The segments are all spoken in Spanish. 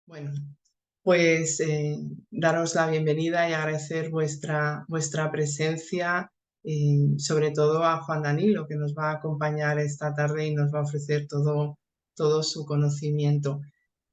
Bueno, pues daros la bienvenida y agradecer vuestra presencia, sobre todo a Juan Danilo, que nos va a acompañar esta tarde y nos va a ofrecer todo su conocimiento.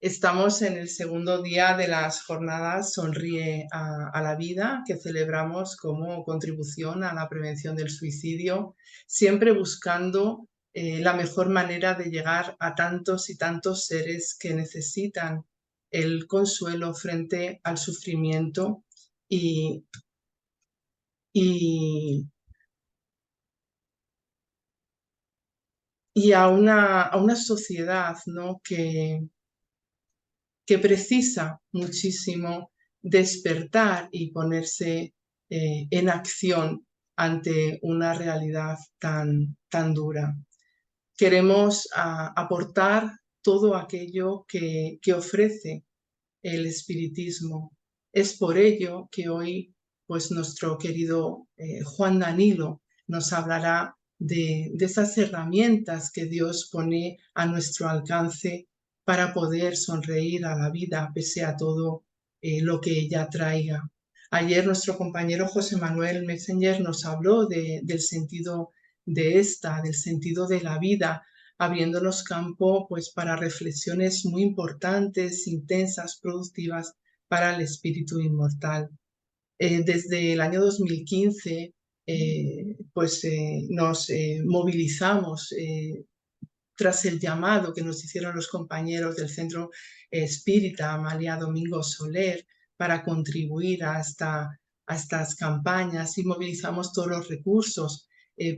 Estamos en el segundo día de las jornadas Sonríe a la Vida, que celebramos como contribución a la prevención del suicidio, siempre buscando la mejor manera de llegar a tantos y tantos seres que necesitan el consuelo frente al sufrimiento y, y, y a una sociedad, ¿no? que precisa muchísimo despertar y ponerse en acción ante una realidad tan dura. Queremos aportar todo aquello que ofrece el espiritismo. Es por ello que hoy, pues nuestro querido Juan Danilo nos hablará de esas herramientas que Dios pone a nuestro alcance para poder sonreír a la vida pese a todo lo que ella traiga. Ayer nuestro compañero José Manuel Messenger nos habló del sentido del sentido de la vida, abriéndonos campo pues para reflexiones muy importantes, intensas, productivas para el espíritu inmortal. Desde el año 2015 nos movilizamos tras el llamado que nos hicieron los compañeros del Centro Espírita Amalia Domingo Soler para contribuir a estas campañas y movilizamos todos los recursos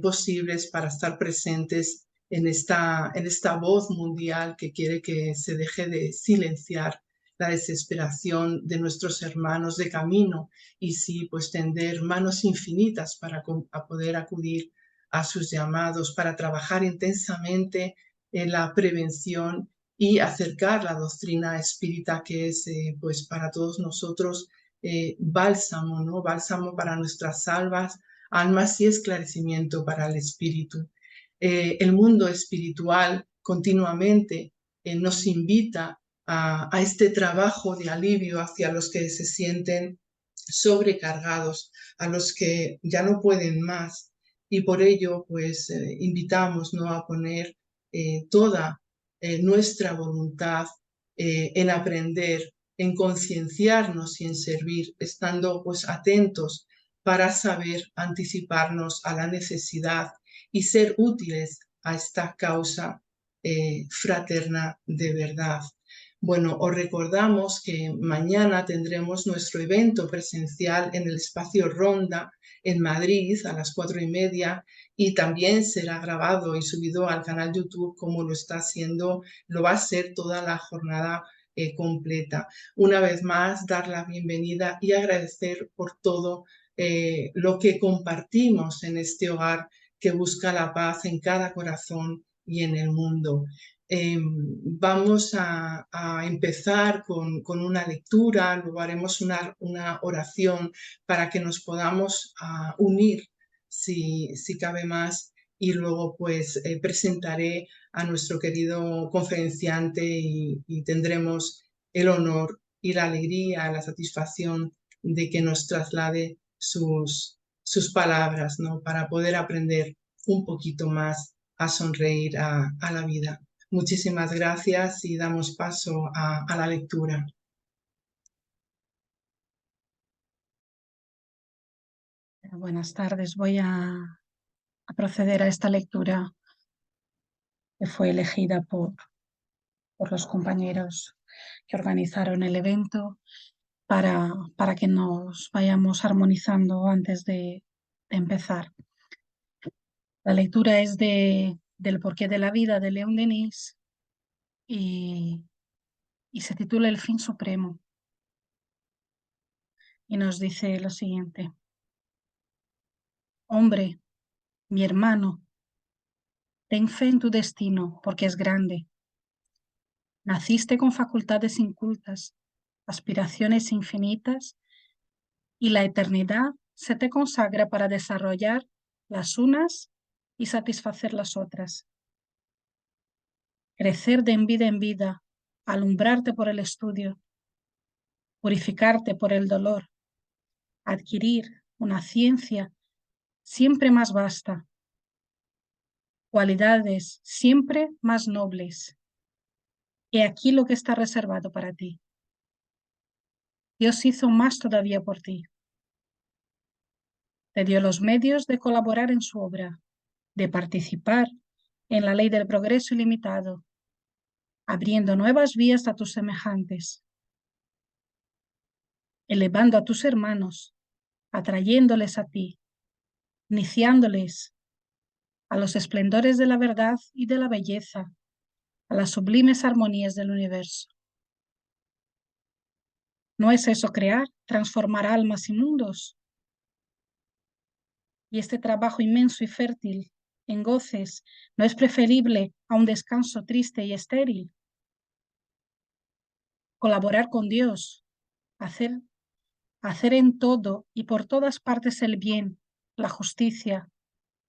posibles para estar presentes en esta voz mundial que quiere que se deje de silenciar la desesperación de nuestros hermanos de camino y sí, pues tender manos infinitas para poder acudir a sus llamados, para trabajar intensamente en la prevención y acercar la doctrina espírita que es pues para todos nosotros bálsamo, ¿no? Bálsamo para nuestras almas y esclarecimiento para el espíritu. El mundo espiritual continuamente nos invita a este trabajo de alivio hacia los que se sienten sobrecargados, a los que ya no pueden más. Y por ello, pues invitamos, ¿no?, a poner toda nuestra voluntad en aprender, en concienciarnos y en servir, estando pues atentos para saber anticiparnos a la necesidad y ser útiles a esta causa fraterna de verdad. Bueno, os recordamos que mañana tendremos nuestro evento presencial en el espacio Ronda en Madrid a las 4:30 y también será grabado y subido al canal YouTube como lo está haciendo, lo va a ser toda la jornada completa. Una vez más, dar la bienvenida y agradecer por todo lo que compartimos en este hogar que busca la paz en cada corazón y en el mundo. Vamos a empezar con una lectura, luego haremos una oración para que nos podamos unir si cabe más, y luego pues presentaré a nuestro querido conferenciante y tendremos el honor y la alegría, la satisfacción de que nos traslade sus palabras, ¿no?, para poder aprender un poquito más a sonreír a la vida. Muchísimas gracias y damos paso a la lectura. Buenas tardes. Voy a proceder a esta lectura que fue elegida por los compañeros que organizaron el evento para que nos vayamos armonizando antes de empezar. La lectura es del Porqué de la vida de León Denis y se titula El fin supremo. Y nos dice lo siguiente: hombre, mi hermano, ten fe en tu destino porque es grande. Naciste con facultades incultas, aspiraciones infinitas, y la eternidad se te consagra para desarrollar las unas y satisfacer las otras. Crecer de en vida, alumbrarte por el estudio, purificarte por el dolor, adquirir una ciencia siempre más vasta, cualidades siempre más nobles. He aquí lo que está reservado para ti. Dios hizo más todavía por ti. Te dio los medios de colaborar en su obra, de participar en la ley del progreso ilimitado, abriendo nuevas vías a tus semejantes, elevando a tus hermanos, atrayéndoles a ti, iniciándoles a los esplendores de la verdad y de la belleza, a las sublimes armonías del universo. ¿No es eso crear, transformar almas y mundos? Y este trabajo inmenso y fértil en goces no es preferible a un descanso triste y estéril. Colaborar con Dios, hacer en todo y por todas partes el bien, la justicia.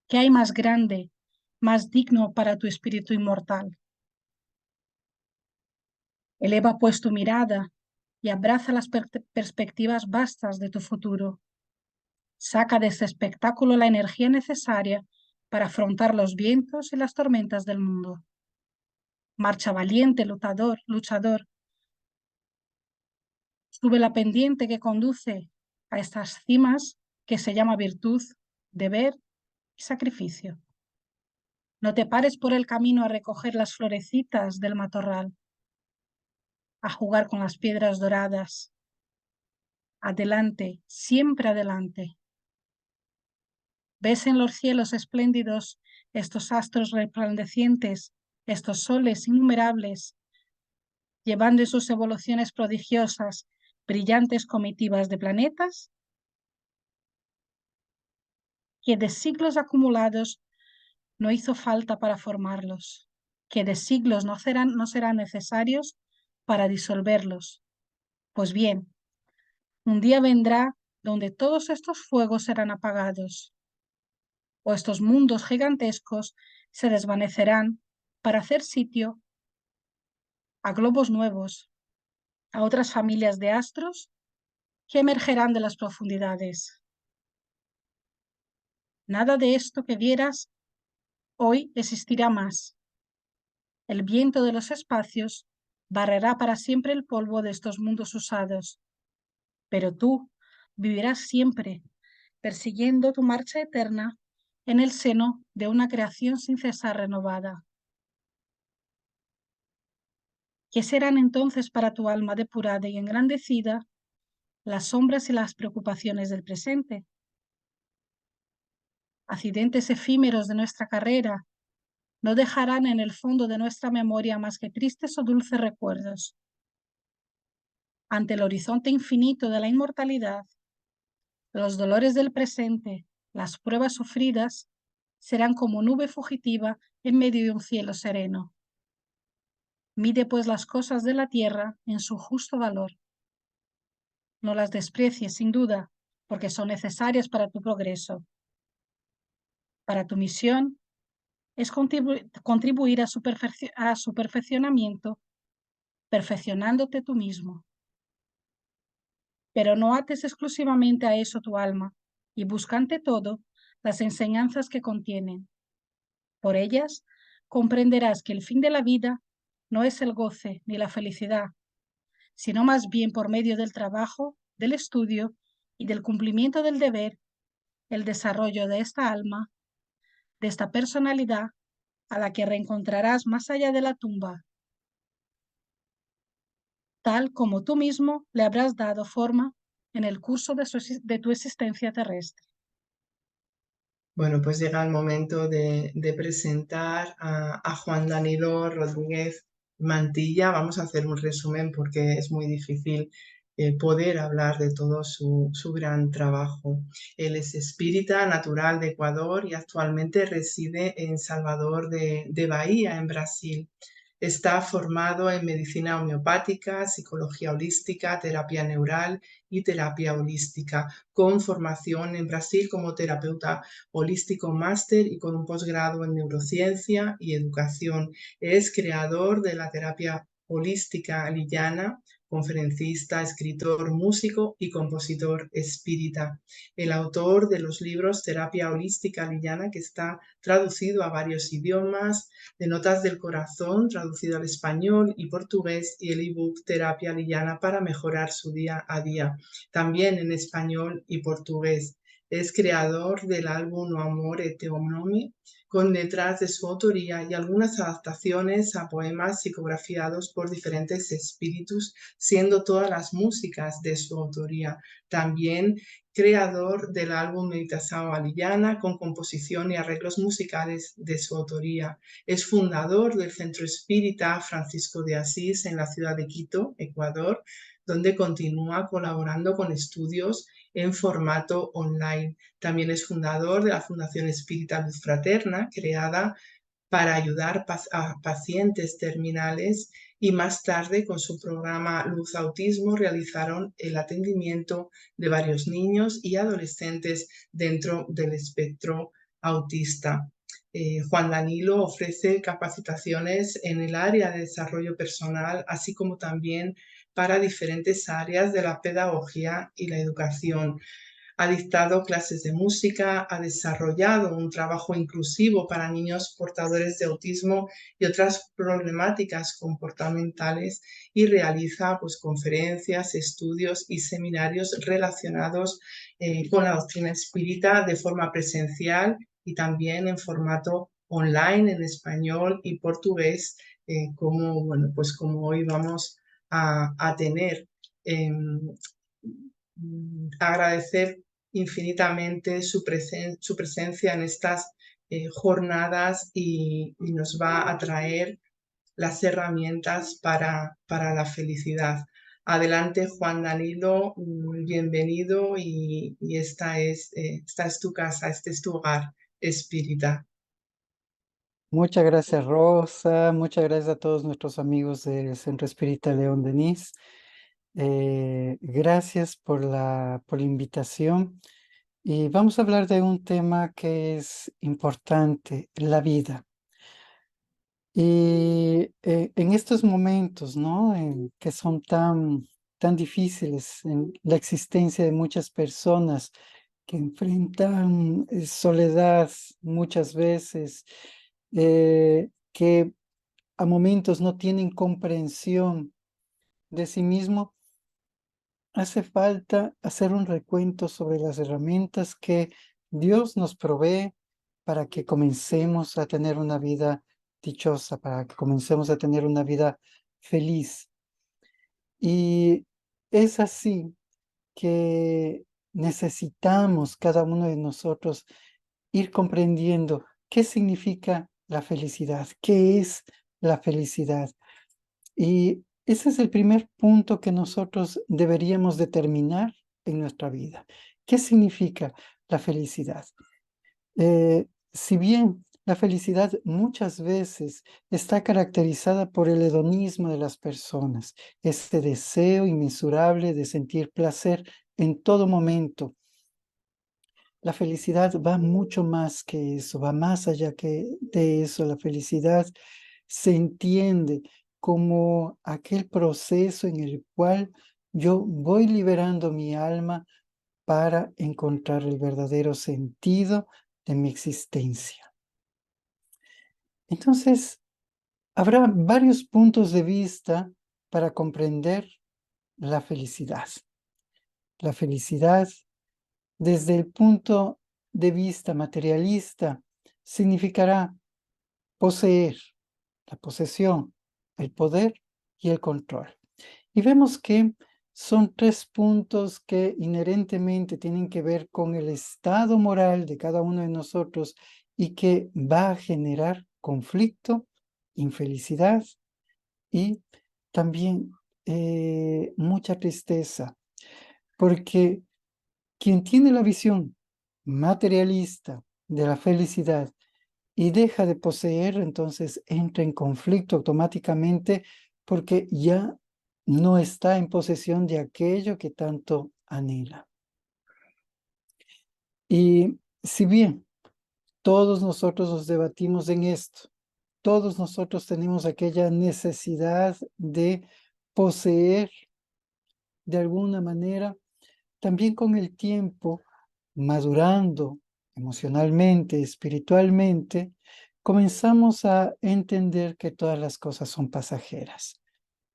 ¿Qué hay más grande, más digno para tu espíritu inmortal? Eleva pues tu mirada y abraza las perspectivas vastas de tu futuro. Saca de este espectáculo la energía necesaria para afrontar los vientos y las tormentas del mundo. Marcha valiente, luchador. Sube la pendiente que conduce a estas cimas que se llama virtud, deber y sacrificio. No te pares por el camino a recoger las florecitas del matorral, a jugar con las piedras doradas. Adelante, siempre adelante. ¿Ves en los cielos espléndidos estos astros resplandecientes, estos soles innumerables, llevando en sus evoluciones prodigiosas brillantes comitivas de planetas? Que de siglos acumulados no hizo falta para formarlos, que de siglos no serán necesarios para disolverlos. Pues bien, un día vendrá donde todos estos fuegos serán apagados, o estos mundos gigantescos se desvanecerán para hacer sitio a globos nuevos, a otras familias de astros que emergerán de las profundidades. Nada de esto que vieras hoy existirá más. El viento de los espacios barrerá para siempre el polvo de estos mundos usados, pero tú vivirás siempre persiguiendo tu marcha eterna en el seno de una creación sin cesar renovada. ¿Qué serán entonces para tu alma depurada y engrandecida las sombras y las preocupaciones del presente? Accidentes efímeros de nuestra carrera no dejarán en el fondo de nuestra memoria más que tristes o dulces recuerdos. Ante el horizonte infinito de la inmortalidad, los dolores del presente, las pruebas sufridas, serán como nube fugitiva en medio de un cielo sereno. Mide pues las cosas de la tierra en su justo valor. No las desprecies sin duda, porque son necesarias para tu progreso. Para tu misión es contribuir a su perfeccionamiento, perfeccionándote tú mismo. Pero no ates exclusivamente a eso tu alma y busca ante todo las enseñanzas que contienen. Por ellas comprenderás que el fin de la vida no es el goce ni la felicidad, sino más bien por medio del trabajo, del estudio y del cumplimiento del deber, el desarrollo de esta alma, de esta personalidad a la que reencontrarás más allá de la tumba, tal como tú mismo le habrás dado forma en el curso de tu existencia terrestre. Bueno, pues llega el momento de presentar a Juan Danilo Rodríguez Mantilla. Vamos a hacer un resumen porque es muy difícil poder hablar de todo su gran trabajo. Él es espírita natural de Ecuador y actualmente reside en Salvador de Bahía, en Brasil. Está formado en medicina homeopática, psicología holística, terapia neural y terapia holística, con formación en Brasil como terapeuta holístico máster y con un posgrado en neurociencia y educación. Es creador de la terapia holística lillana, conferencista, escritor, músico y compositor espírita. El autor de los libros Terapia Holística Lillana, que está traducido a varios idiomas, de Notas del Corazón, traducido al español y portugués, y el ebook Terapia Lillana para mejorar su día a día, también en español y portugués. Es creador del álbum No Amor e Teu Nome, con letras de su autoría y algunas adaptaciones a poemas psicografiados por diferentes espíritus, siendo todas las músicas de su autoría. También creador del álbum Meditación Alillana, con composición y arreglos musicales de su autoría. Es fundador del Centro Espírita Francisco de Asís en la ciudad de Quito, Ecuador, donde continúa colaborando con estudios en formato online. También es fundador de la Fundación Espírita Luz Fraterna, creada para ayudar a pacientes terminales, y más tarde con su programa Luz Autismo realizaron el atendimiento de varios niños y adolescentes dentro del espectro autista. Juan Danilo ofrece capacitaciones en el área de desarrollo personal, así como también para diferentes áreas de la pedagogía y la educación. Ha dictado clases de música, ha desarrollado un trabajo inclusivo para niños portadores de autismo y otras problemáticas comportamentales, y realiza pues, conferencias, estudios y seminarios relacionados con la doctrina espírita de forma presencial y también en formato online en español y portugués, como, bueno, pues como hoy vamos a tener. Agradecer infinitamente su presencia en estas jornadas, y nos va a traer las herramientas para la felicidad. Adelante, Juan Danilo, bienvenido, y esta es tu casa, este es tu hogar espírita. Muchas gracias, Rosa. Muchas gracias a todos nuestros amigos del Centro Espírita León Denis. Gracias por la invitación. Y vamos a hablar de un tema que es importante, la vida. Y en estos momentos, ¿no? Que son tan difíciles en la existencia de muchas personas que enfrentan soledad muchas veces, que a momentos no tienen comprensión de sí mismo, hace falta hacer un recuento sobre las herramientas que Dios nos provee para que comencemos a tener una vida dichosa, para que comencemos a tener una vida feliz. Y es así que necesitamos cada uno de nosotros ir comprendiendo qué significa la felicidad, qué es la felicidad. Y ese es el primer punto que nosotros deberíamos determinar en nuestra vida. ¿Qué significa la felicidad? Si bien la felicidad muchas veces está caracterizada por el hedonismo de las personas, ese deseo inmensurable de sentir placer en todo momento, la felicidad va mucho más que eso, va más allá de eso. La felicidad se entiende como aquel proceso en el cual yo voy liberando mi alma para encontrar el verdadero sentido de mi existencia. Entonces, habrá varios puntos de vista para comprender la felicidad. La felicidad, desde el punto de vista materialista, significará poseer, la posesión, el poder y el control. Y vemos que son tres puntos que inherentemente tienen que ver con el estado moral de cada uno de nosotros y que va a generar conflicto, infelicidad y también mucha tristeza, porque quien tiene la visión materialista de la felicidad y deja de poseer, entonces entra en conflicto automáticamente porque ya no está en posesión de aquello que tanto anhela. Y si bien todos nosotros nos debatimos en esto, todos nosotros tenemos aquella necesidad de poseer de alguna manera, también con el tiempo, madurando emocionalmente, espiritualmente, comenzamos a entender que todas las cosas son pasajeras.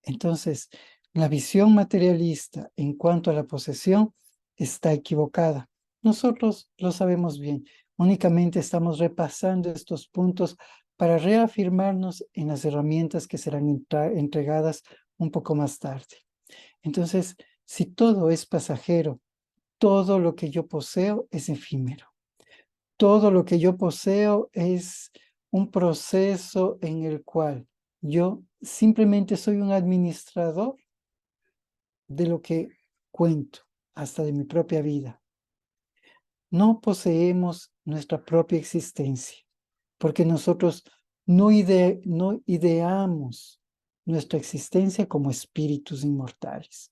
Entonces, la visión materialista en cuanto a la posesión está equivocada. Nosotros lo sabemos bien, únicamente estamos repasando estos puntos para reafirmarnos en las herramientas que serán entregadas un poco más tarde. Entonces, si todo es pasajero, todo lo que yo poseo es efímero. Todo lo que yo poseo es un proceso en el cual yo simplemente soy un administrador de lo que cuento, hasta de mi propia vida. No poseemos nuestra propia existencia, porque nosotros no ideamos nuestra existencia como espíritus inmortales.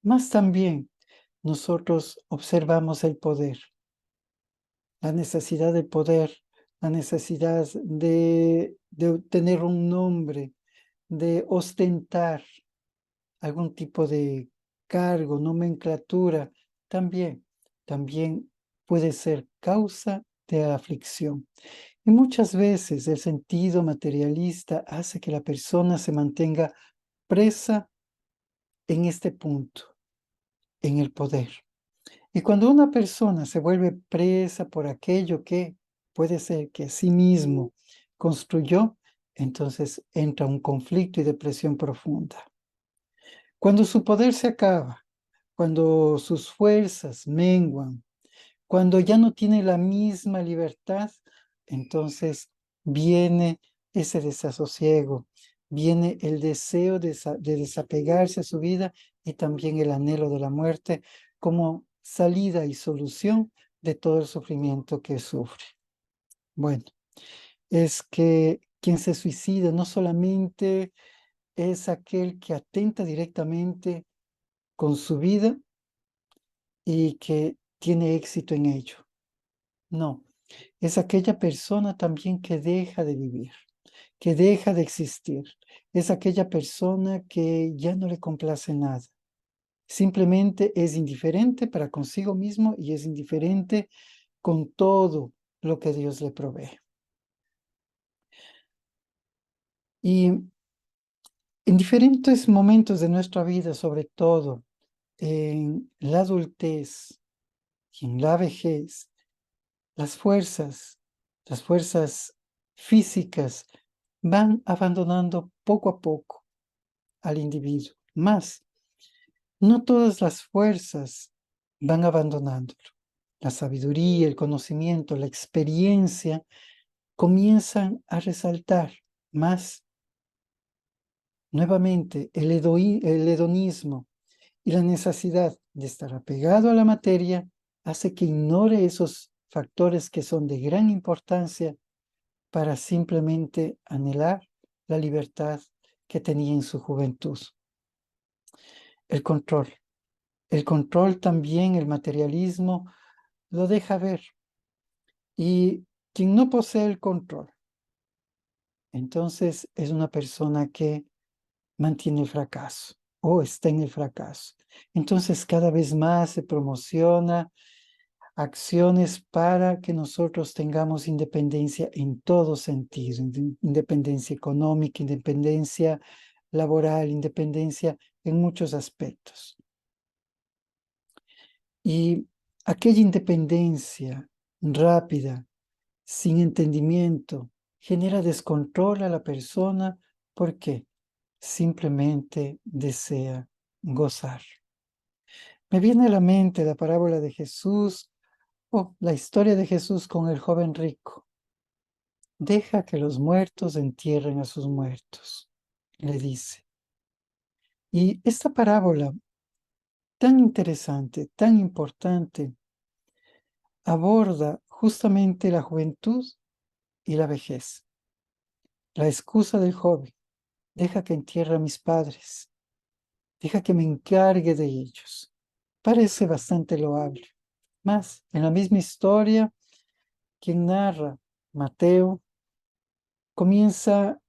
Más también, nosotros observamos el poder, la necesidad de poder, la necesidad de tener un nombre, de ostentar algún tipo de cargo, nomenclatura, también puede ser causa de aflicción. Y muchas veces el sentido materialista hace que la persona se mantenga presa en este punto, en el poder. Y cuando una persona se vuelve presa por aquello que puede ser que sí mismo construyó, entonces entra un conflicto y depresión profunda. Cuando su poder se acaba, cuando sus fuerzas menguan, cuando ya no tiene la misma libertad, entonces viene ese desasosiego, viene el deseo de desapegarse a su vida y también el anhelo de la muerte como salida y solución de todo el sufrimiento que sufre. Bueno, es que quien se suicida no solamente es aquel que atenta directamente con su vida y que tiene éxito en ello. No, es aquella persona también que deja de vivir, que deja de existir. Es aquella persona que ya no le complace nada. Simplemente es indiferente para consigo mismo y es indiferente con todo lo que Dios le provee. Y en diferentes momentos de nuestra vida, sobre todo en la adultez y en la vejez, las fuerzas físicas van abandonando poco a poco al individuo. Más, no todas las fuerzas van abandonándolo. La sabiduría, el conocimiento, la experiencia comienzan a resaltar más. Nuevamente, el hedonismo y la necesidad de estar apegado a la materia hace que ignore esos factores que son de gran importancia para simplemente anhelar la libertad que tenía en su juventud. El control también, el materialismo, lo deja ver. Y quien no posee el control, entonces es una persona que mantiene el fracaso o está en el fracaso. Entonces cada vez más se promociona acciones para que nosotros tengamos independencia en todo sentido, independencia económica, independencia laboral, independencia en muchos aspectos. Y aquella independencia rápida, sin entendimiento, genera descontrol a la persona porque simplemente desea gozar. Me viene a la mente la parábola de Jesús o la historia de Jesús con el joven rico. Deja que los muertos entierren a sus muertos, le dice. Y esta parábola, tan interesante, tan importante, aborda justamente la juventud y la vejez. La excusa del joven, deja que entierre a mis padres, deja que me encargue de ellos. Parece bastante loable. Más, en la misma historia, quien narra, Mateo, comienza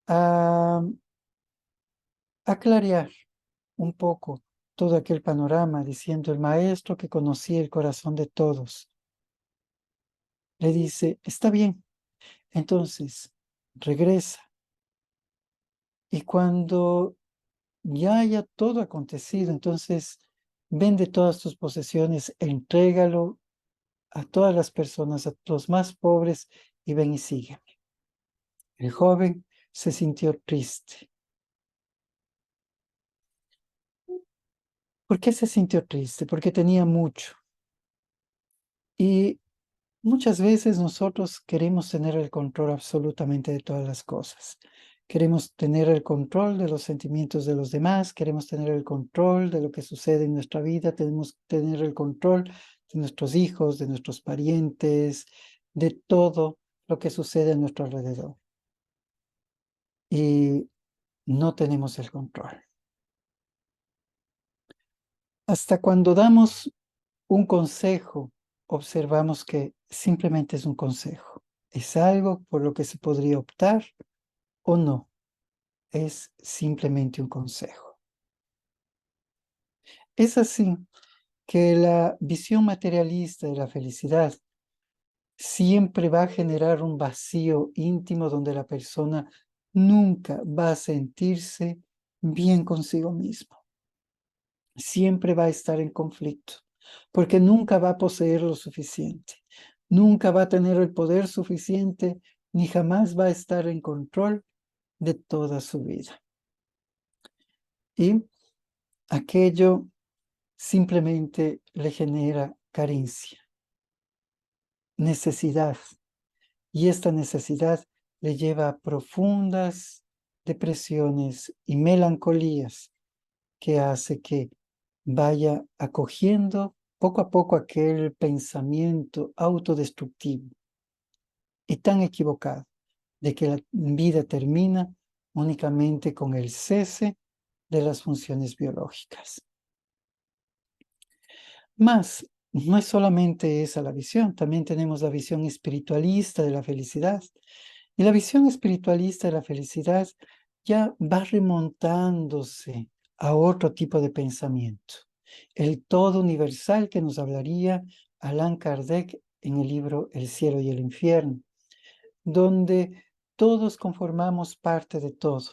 a clarear un poco todo aquel panorama, diciendo: el maestro que conocía el corazón de todos, le dice: está bien, entonces regresa. Y cuando ya haya todo acontecido, entonces vende todas tus posesiones, entrégalo a todas las personas, a los más pobres, y ven y sígueme. El joven se sintió triste. ¿Por qué se sintió triste? Porque tenía mucho. Y muchas veces nosotros queremos tener el control absolutamente de todas las cosas. Queremos tener el control de los sentimientos de los demás, queremos tener el control de lo que sucede en nuestra vida, tenemos que tener el control de nuestros hijos, de nuestros parientes, de todo lo que sucede a nuestro alrededor. Y no tenemos el control. Hasta cuando damos un consejo, observamos que simplemente es un consejo. Es algo por lo que se podría optar o no. Es simplemente un consejo. Es así que la visión materialista de la felicidad siempre va a generar un vacío íntimo donde la persona nunca va a sentirse bien consigo mismo. Siempre va a estar en conflicto, porque nunca va a poseer lo suficiente, nunca va a tener el poder suficiente, ni jamás va a estar en control de toda su vida. Y aquello simplemente le genera carencia, necesidad, y esta necesidad le lleva a profundas depresiones y melancolías que hace que vaya acogiendo poco a poco aquel pensamiento autodestructivo y tan equivocado de que la vida termina únicamente con el cese de las funciones biológicas. Más, no es solamente esa la visión, también tenemos la visión espiritualista de la felicidad. Y la visión espiritualista de la felicidad ya va remontándose a otro tipo de pensamiento, el todo universal que nos hablaría Allan Kardec en el libro El cielo y el infierno, donde todos conformamos parte de todo,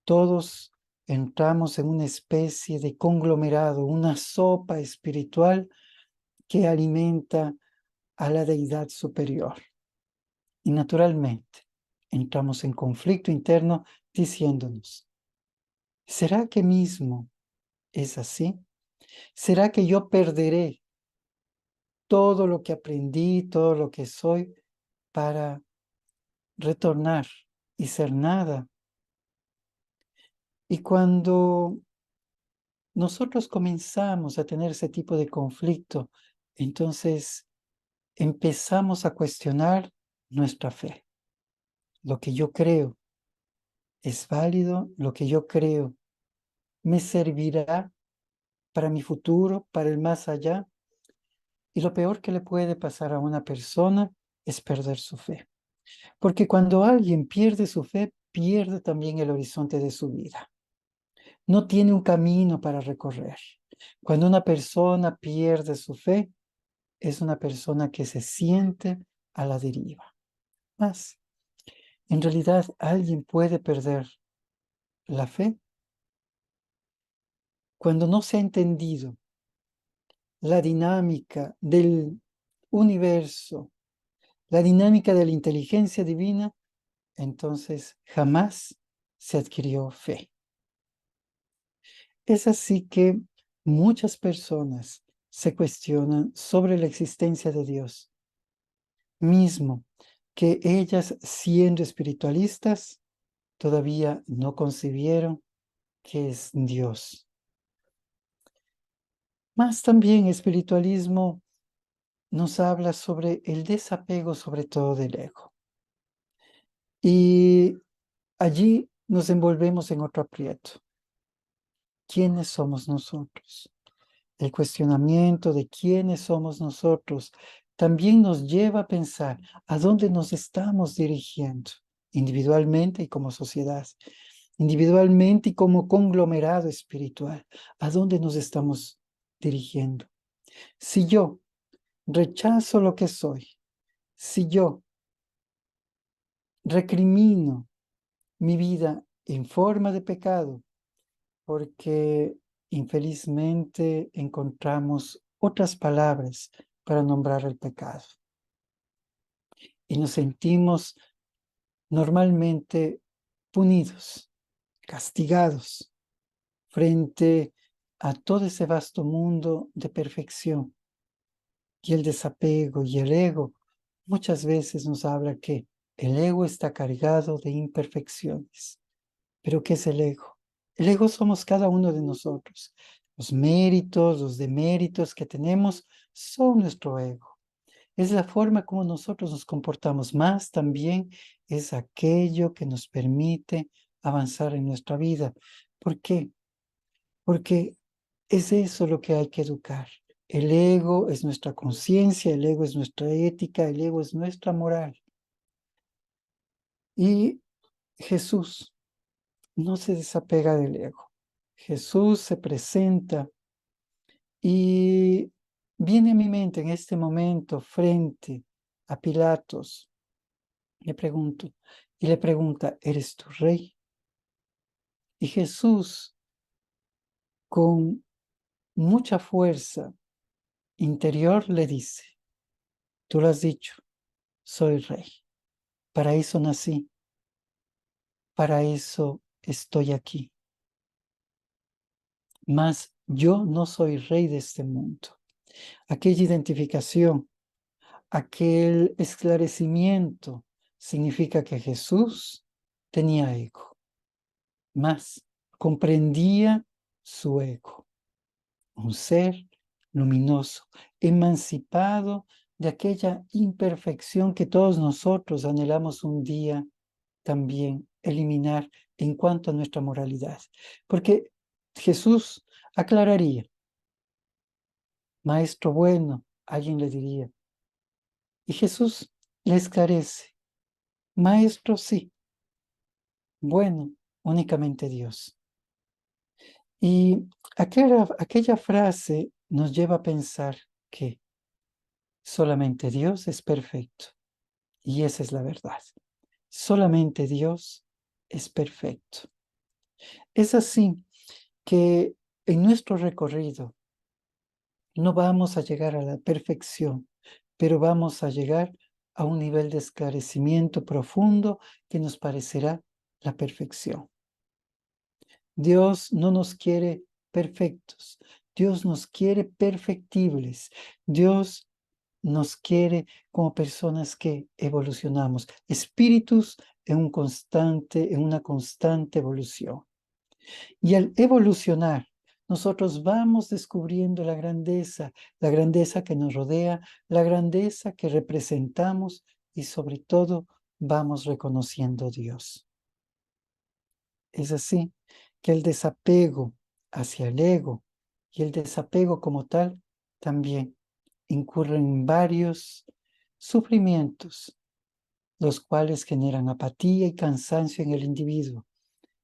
todos entramos en una especie de conglomerado, una sopa espiritual que alimenta a la deidad superior. Y naturalmente entramos en conflicto interno diciéndonos: ¿será que mismo es así? ¿Será que yo perderé todo lo que aprendí, todo lo que soy, para retornar y ser nada? Y cuando nosotros comenzamos a tener ese tipo de conflicto, entonces empezamos a cuestionar nuestra fe. Lo que yo creo es válido, lo que yo creo me servirá para mi futuro, para el más allá. Y lo peor que le puede pasar a una persona es perder su fe. Porque cuando alguien pierde su fe, pierde también el horizonte de su vida. No tiene un camino para recorrer. Cuando una persona pierde su fe, es una persona que se siente a la deriva. Más, en realidad, alguien puede perder la fe cuando no se ha entendido la dinámica del universo, la dinámica de la inteligencia divina, entonces jamás se adquirió fe. Es así que muchas personas se cuestionan sobre la existencia de Dios, mismo que ellas, siendo espiritualistas, todavía no concibieron que es Dios. Más también espiritualismo nos habla sobre el desapego, sobre todo del ego. Y allí nos envolvemos en otro aprieto. ¿Quiénes somos nosotros? El cuestionamiento de quiénes somos nosotros también nos lleva a pensar a dónde nos estamos dirigiendo individualmente y como sociedad, individualmente y como conglomerado espiritual. ¿A dónde nos estamos dirigiendo? Si yo rechazo lo que soy, si yo recrimino mi vida en forma de pecado, porque infelizmente encontramos otras palabras para nombrar el pecado y nos sentimos normalmente punidos, castigados frente a todo ese vasto mundo de perfección. Y el desapego y el ego muchas veces nos habla que el ego está cargado de imperfecciones. ¿Pero qué es el ego? El ego somos cada uno de nosotros. Los méritos, los deméritos que tenemos son nuestro ego. Es la forma como nosotros nos comportamos, más también es aquello que nos permite avanzar en nuestra vida. ¿Por qué? Porque es eso lo que hay que educar. El ego es nuestra conciencia, el ego es nuestra ética, el ego es nuestra moral. Y Jesús no se desapega del ego. Jesús se presenta y viene a mi mente en este momento frente a Pilatos. Le pregunto, y le pregunta, ¿eres tu rey? Y Jesús, con mucha fuerza interior, le dice, tú lo has dicho, soy rey. Para eso nací, para eso estoy aquí. Mas yo no soy rey de este mundo. Aquella identificación, aquel esclarecimiento significa que Jesús tenía ego, mas comprendía su ego, un ser luminoso, emancipado de aquella imperfección que todos nosotros anhelamos un día también eliminar en cuanto a nuestra moralidad. Porque Jesús aclararía, maestro bueno, alguien le diría, y Jesús le esclarece, maestro sí, bueno, únicamente Dios. Y aquella frase nos lleva a pensar que solamente Dios es perfecto. Y esa es la verdad. Solamente Dios es perfecto. Es así que en nuestro recorrido no vamos a llegar a la perfección, pero vamos a llegar a un nivel de esclarecimiento profundo que nos parecerá la perfección. Dios no nos quiere perfectos, Dios nos quiere perfectibles, Dios nos quiere como personas que evolucionamos, espíritus en una constante evolución. Y al evolucionar, nosotros vamos descubriendo la grandeza que nos rodea, la grandeza que representamos y sobre todo vamos reconociendo a Dios. Es así que el desapego hacia el ego y el desapego como tal también incurren en varios sufrimientos, los cuales generan apatía y cansancio en el individuo,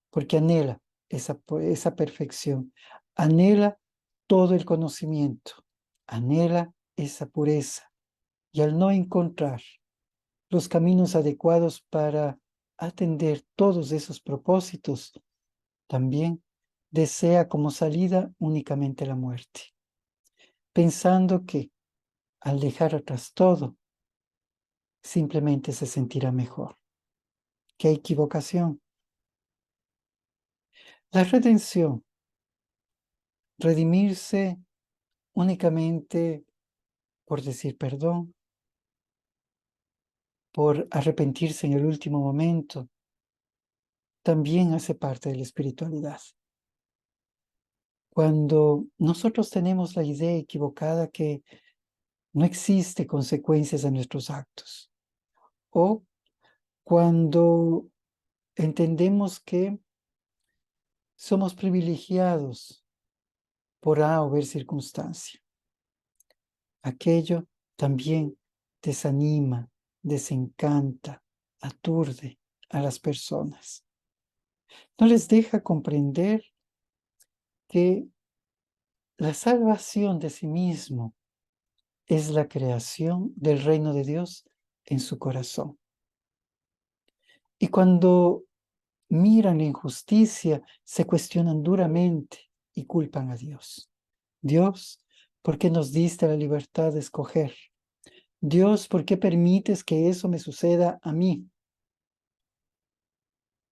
porque anhela esa perfección, anhela todo el conocimiento, anhela esa pureza, y al no encontrar los caminos adecuados para atender todos esos propósitos, también desea como salida únicamente la muerte, pensando que al dejar atrás todo, simplemente se sentirá mejor. ¡Qué equivocación! La redención, redimirse únicamente por decir perdón, por arrepentirse en el último momento, también hace parte de la espiritualidad. Cuando nosotros tenemos la idea equivocada que no existe consecuencias a nuestros actos, o cuando entendemos que somos privilegiados por A o B circunstancia, aquello también desanima, desencanta, aturde a las personas. No les deja comprender que la salvación de sí mismo es la creación del reino de Dios en su corazón. Y cuando miran la injusticia, se cuestionan duramente y culpan a Dios. Dios, ¿por qué nos diste la libertad de escoger? Dios, ¿por qué permites que eso me suceda a mí?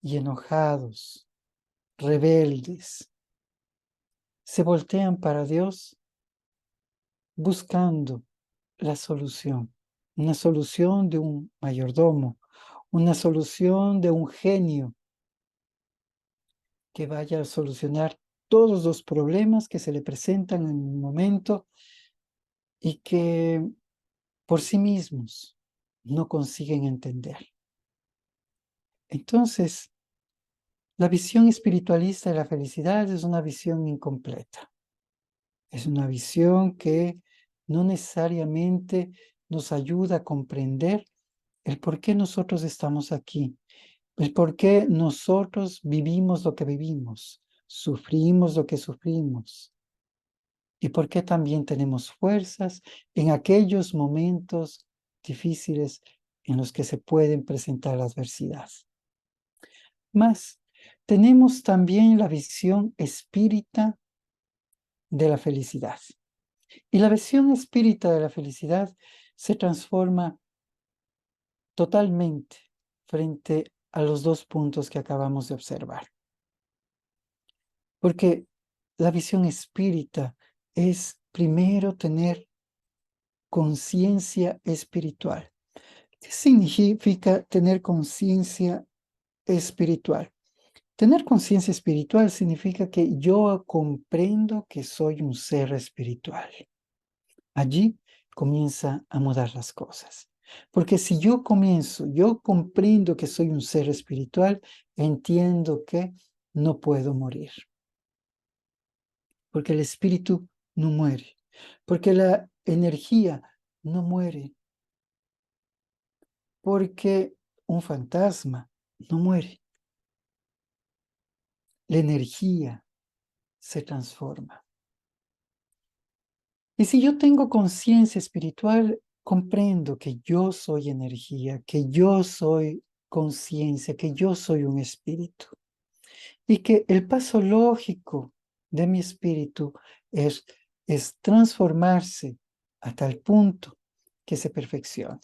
Y enojados, rebeldes, se voltean para Dios buscando la solución, una solución de un mayordomo, una solución de un genio que vaya a solucionar todos los problemas que se le presentan en un momento y que por sí mismos no consiguen entender. Entonces, la visión espiritualista de la felicidad es una visión incompleta. Es una visión que no necesariamente nos ayuda a comprender el por qué nosotros estamos aquí, el por qué nosotros vivimos lo que vivimos, sufrimos lo que sufrimos, y por qué también tenemos fuerzas en aquellos momentos difíciles en los que se pueden presentar la adversidad. Más, tenemos también la visión espírita de la felicidad. Y la visión espírita de la felicidad se transforma totalmente frente a los dos puntos que acabamos de observar. Porque la visión espírita es primero tener conciencia espiritual. ¿Qué significa tener conciencia espiritual? Tener conciencia espiritual significa que yo comprendo que soy un ser espiritual. Allí comienza a mudar las cosas. Porque si yo comprendo que soy un ser espiritual, entiendo que no puedo morir. Porque el espíritu no muere. Porque la energía no muere. Porque un fantasma no muere. La energía se transforma. Y si yo tengo conciencia espiritual, comprendo que yo soy energía, que yo soy conciencia, que yo soy un espíritu. Y que el paso lógico de mi espíritu es transformarse a tal punto que se perfeccione.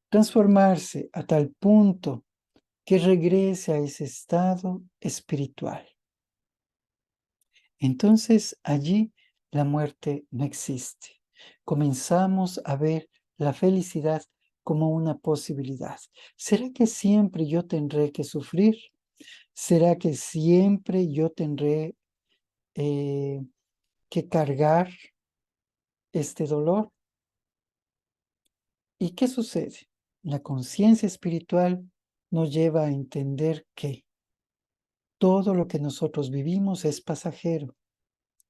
Transformarse a tal punto que regrese a ese estado espiritual. Entonces allí la muerte no existe. Comenzamos a ver la felicidad como una posibilidad. ¿Será que siempre yo tendré que sufrir? ¿Será que siempre yo tendré que cargar este dolor? ¿Y qué sucede? La conciencia espiritual nos lleva a entender que todo lo que nosotros vivimos es pasajero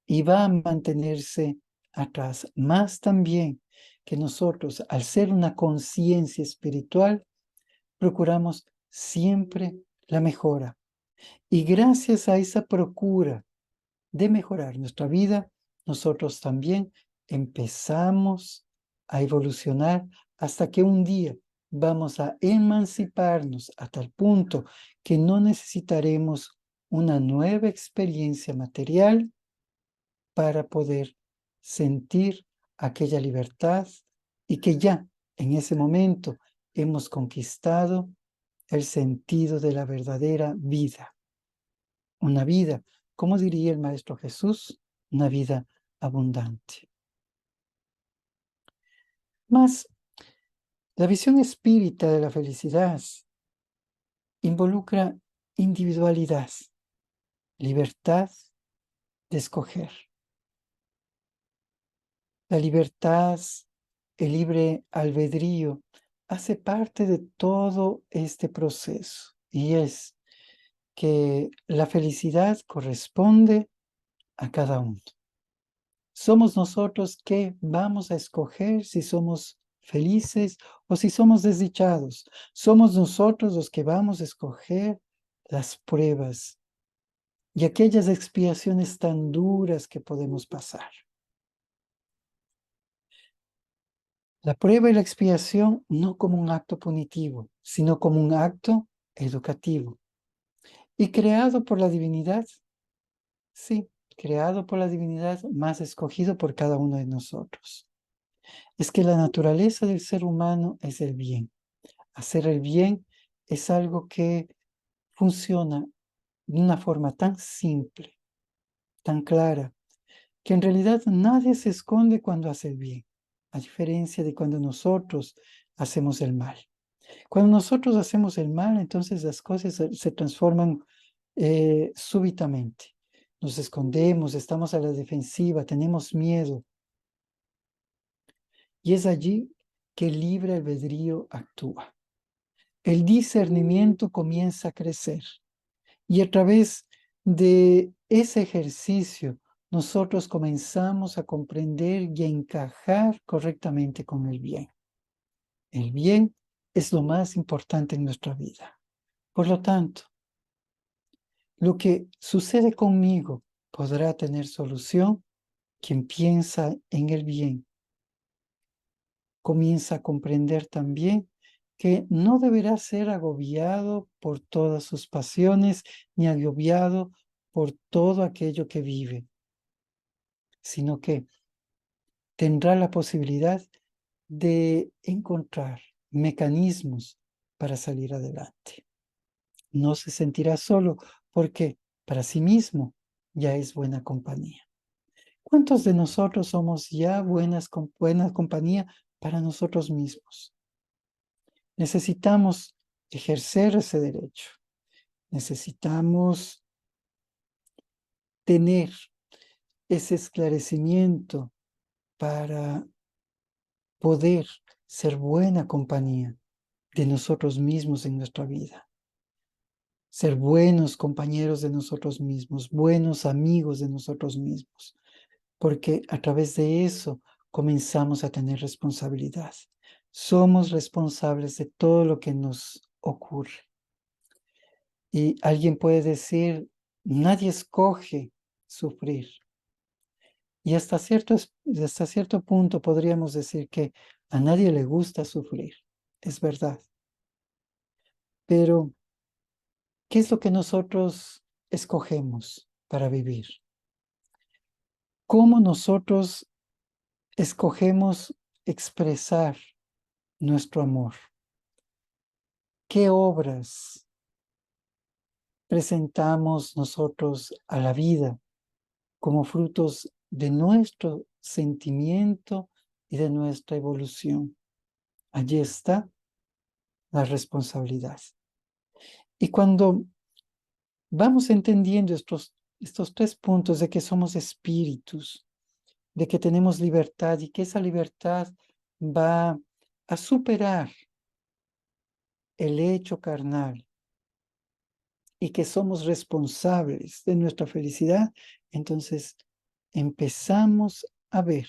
y va a mantenerse atrás. Más también que nosotros, al ser una conciencia espiritual, procuramos siempre la mejora. Y gracias a esa procura de mejorar nuestra vida, nosotros también empezamos a evolucionar hasta que un día vamos a emanciparnos a tal punto que no necesitaremos una nueva experiencia material para poder sentir aquella libertad y que ya en ese momento hemos conquistado el sentido de la verdadera vida. Una vida, como diría el Maestro Jesús, una vida abundante. Mas la visión espírita de la felicidad involucra individualidad, libertad de escoger. La libertad, el libre albedrío, hace parte de todo este proceso y es que la felicidad corresponde a cada uno. Somos nosotros que vamos a escoger si somos felices o si somos desdichados. Somos nosotros los que vamos a escoger las pruebas y aquellas expiaciones tan duras que podemos pasar. La prueba y la expiación no como un acto punitivo, sino como un acto educativo. Y creado por la divinidad, sí, creado por la divinidad, más escogido por cada uno de nosotros. Es que la naturaleza del ser humano es el bien. Hacer el bien es algo que funciona de una forma tan simple, tan clara, que en realidad nadie se esconde cuando hace el bien, a diferencia de cuando nosotros hacemos el mal. Cuando nosotros hacemos el mal, entonces las cosas se transforman súbitamente. Nos escondemos, estamos a la defensiva, tenemos miedo. Y es allí que el libre albedrío actúa. El discernimiento comienza a crecer. Y a través de ese ejercicio, nosotros comenzamos a comprender y a encajar correctamente con el bien. El bien es lo más importante en nuestra vida. Por lo tanto, lo que sucede conmigo podrá tener solución quien piensa en el bien. Comienza a comprender también que no deberá ser agobiado por todas sus pasiones ni agobiado por todo aquello que vive, sino que tendrá la posibilidad de encontrar mecanismos para salir adelante. No se sentirá solo porque para sí mismo ya es buena compañía. ¿Cuántos de nosotros somos ya buena compañía para nosotros mismos? Necesitamos ejercer ese derecho. Necesitamos tener ese esclarecimiento para poder ser buena compañía de nosotros mismos en nuestra vida. Ser buenos compañeros de nosotros mismos, buenos amigos de nosotros mismos, porque a través de eso comenzamos a tener responsabilidad. Somos responsables de todo lo que nos ocurre. Y alguien puede decir, nadie escoge sufrir. Y hasta cierto punto podríamos decir que a nadie le gusta sufrir. Es verdad. Pero, ¿qué es lo que nosotros escogemos para vivir? ¿Cómo nosotros escogemos expresar nuestro amor? ¿Qué obras presentamos nosotros a la vida como frutos de nuestro sentimiento y de nuestra evolución? Allí está la responsabilidad. Y cuando vamos entendiendo estos 3 puntos de que somos espíritus, de que tenemos libertad y que esa libertad va a superar el hecho carnal y que somos responsables de nuestra felicidad, entonces empezamos a ver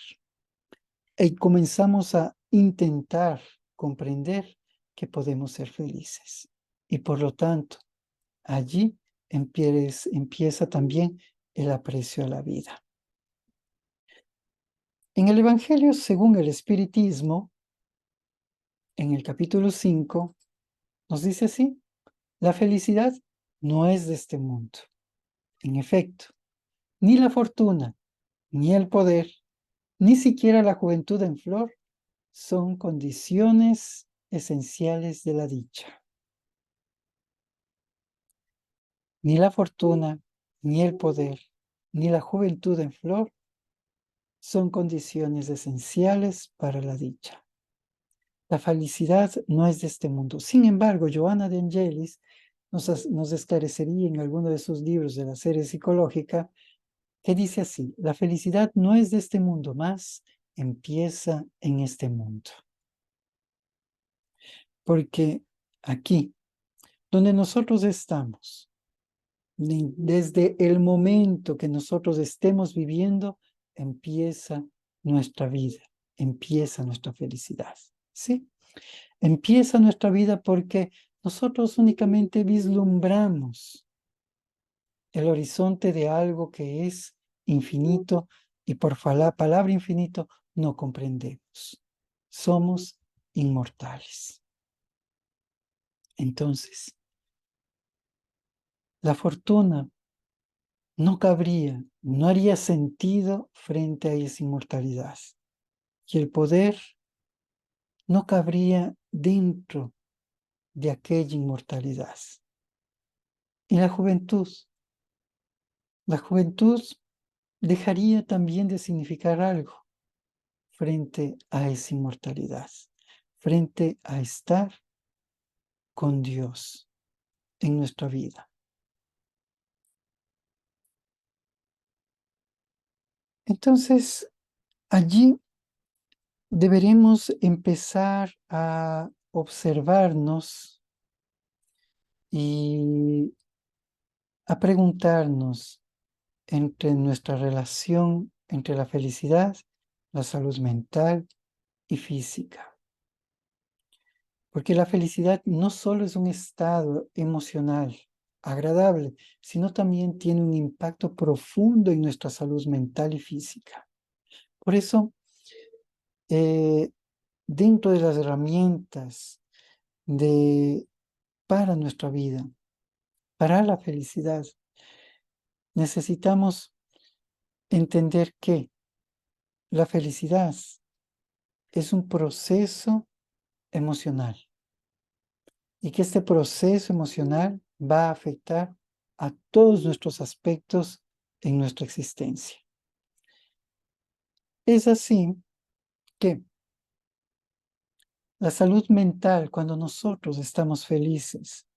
y comenzamos a intentar comprender que podemos ser felices. Y por lo tanto, allí empieza también el aprecio a la vida. En el Evangelio según el Espiritismo, en el capítulo 5, nos dice así: la felicidad no es de este mundo. En efecto, ni la fortuna, ni el poder, ni siquiera la juventud en flor son condiciones esenciales de la dicha. Ni la fortuna, ni el poder, ni la juventud en flor son condiciones esenciales para la dicha. La felicidad no es de este mundo. Sin embargo, Johanna de Angelis nos esclarecería en alguno de sus libros de la serie psicológica que dice así: la felicidad no es de este mundo, más empieza en este mundo. Porque aquí, donde nosotros estamos, desde el momento que nosotros estemos viviendo, empieza nuestra vida, empieza nuestra felicidad. ¿sí? Empieza nuestra vida porque nosotros únicamente vislumbramos el horizonte de algo que es infinito y por la palabra infinito no comprendemos. Somos inmortales. Entonces, la fortuna no cabría, no haría sentido frente a esa inmortalidad. Y el poder no cabría dentro de aquella inmortalidad. Y la juventud dejaría también de significar algo frente a esa inmortalidad, frente a estar con Dios en nuestra vida. Entonces, allí deberemos empezar a observarnos y a preguntarnos entre nuestra relación entre la felicidad, la salud mental y física. Porque la felicidad no solo es un estado emocional agradable, sino también tiene un impacto profundo en nuestra salud mental y física. Por eso, dentro de las herramientas para nuestra vida, para la felicidad, necesitamos entender que la felicidad es un proceso emocional y que este proceso emocional va a afectar a todos nuestros aspectos en nuestra existencia. Es así que la salud mental, cuando nosotros estamos felices,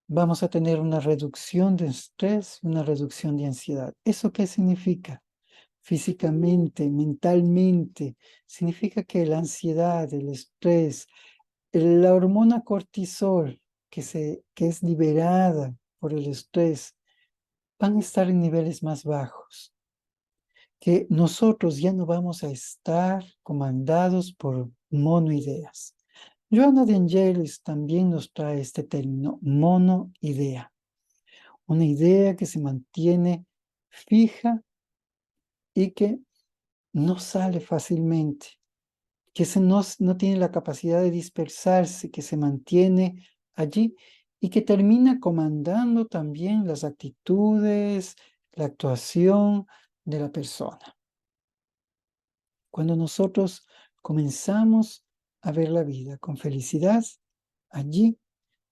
vamos a tener una reducción de estrés y una reducción de ansiedad. ¿Eso qué significa? Físicamente, mentalmente, significa que la ansiedad, el estrés, la hormona cortisol que es liberada por el estrés, van a estar en niveles más bajos, que nosotros ya no vamos a estar comandados por monoideas. Johanna de Angelis también nos trae este término, monoidea, una idea que se mantiene fija y que no sale fácilmente, que no tiene la capacidad de dispersarse, que se mantiene allí y que termina comandando también las actitudes, la actuación de la persona. Cuando nosotros comenzamos a ver la vida con felicidad, allí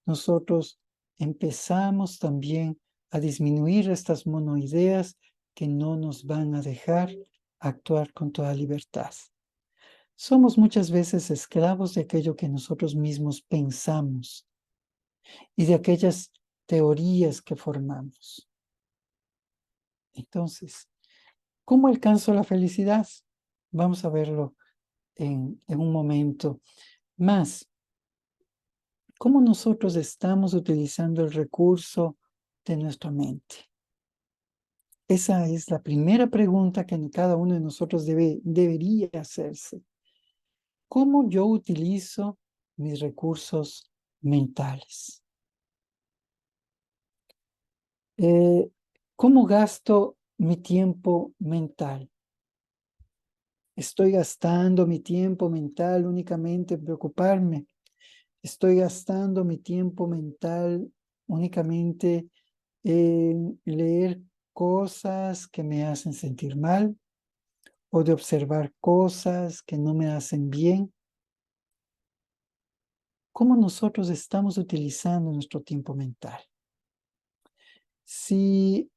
nosotros empezamos también a disminuir estas monoideas que no nos van a dejar actuar con toda libertad. Somos muchas veces esclavos de aquello que nosotros mismos pensamos y de aquellas teorías que formamos. Entonces, ¿cómo alcanzo la felicidad? Vamos a verlo en un momento más. ¿Cómo nosotros estamos utilizando el recurso de nuestra mente? Esa es la primera pregunta que cada uno de nosotros debería hacerse. ¿Cómo yo utilizo mis recursos mentales? ¿Cómo gasto mi tiempo mental? ¿Estoy gastando mi tiempo mental únicamente en preocuparme? ¿Estoy gastando mi tiempo mental únicamente en leer cosas que me hacen sentir mal o de observar cosas que no me hacen bien? ¿Cómo nosotros estamos utilizando nuestro tiempo mental? Si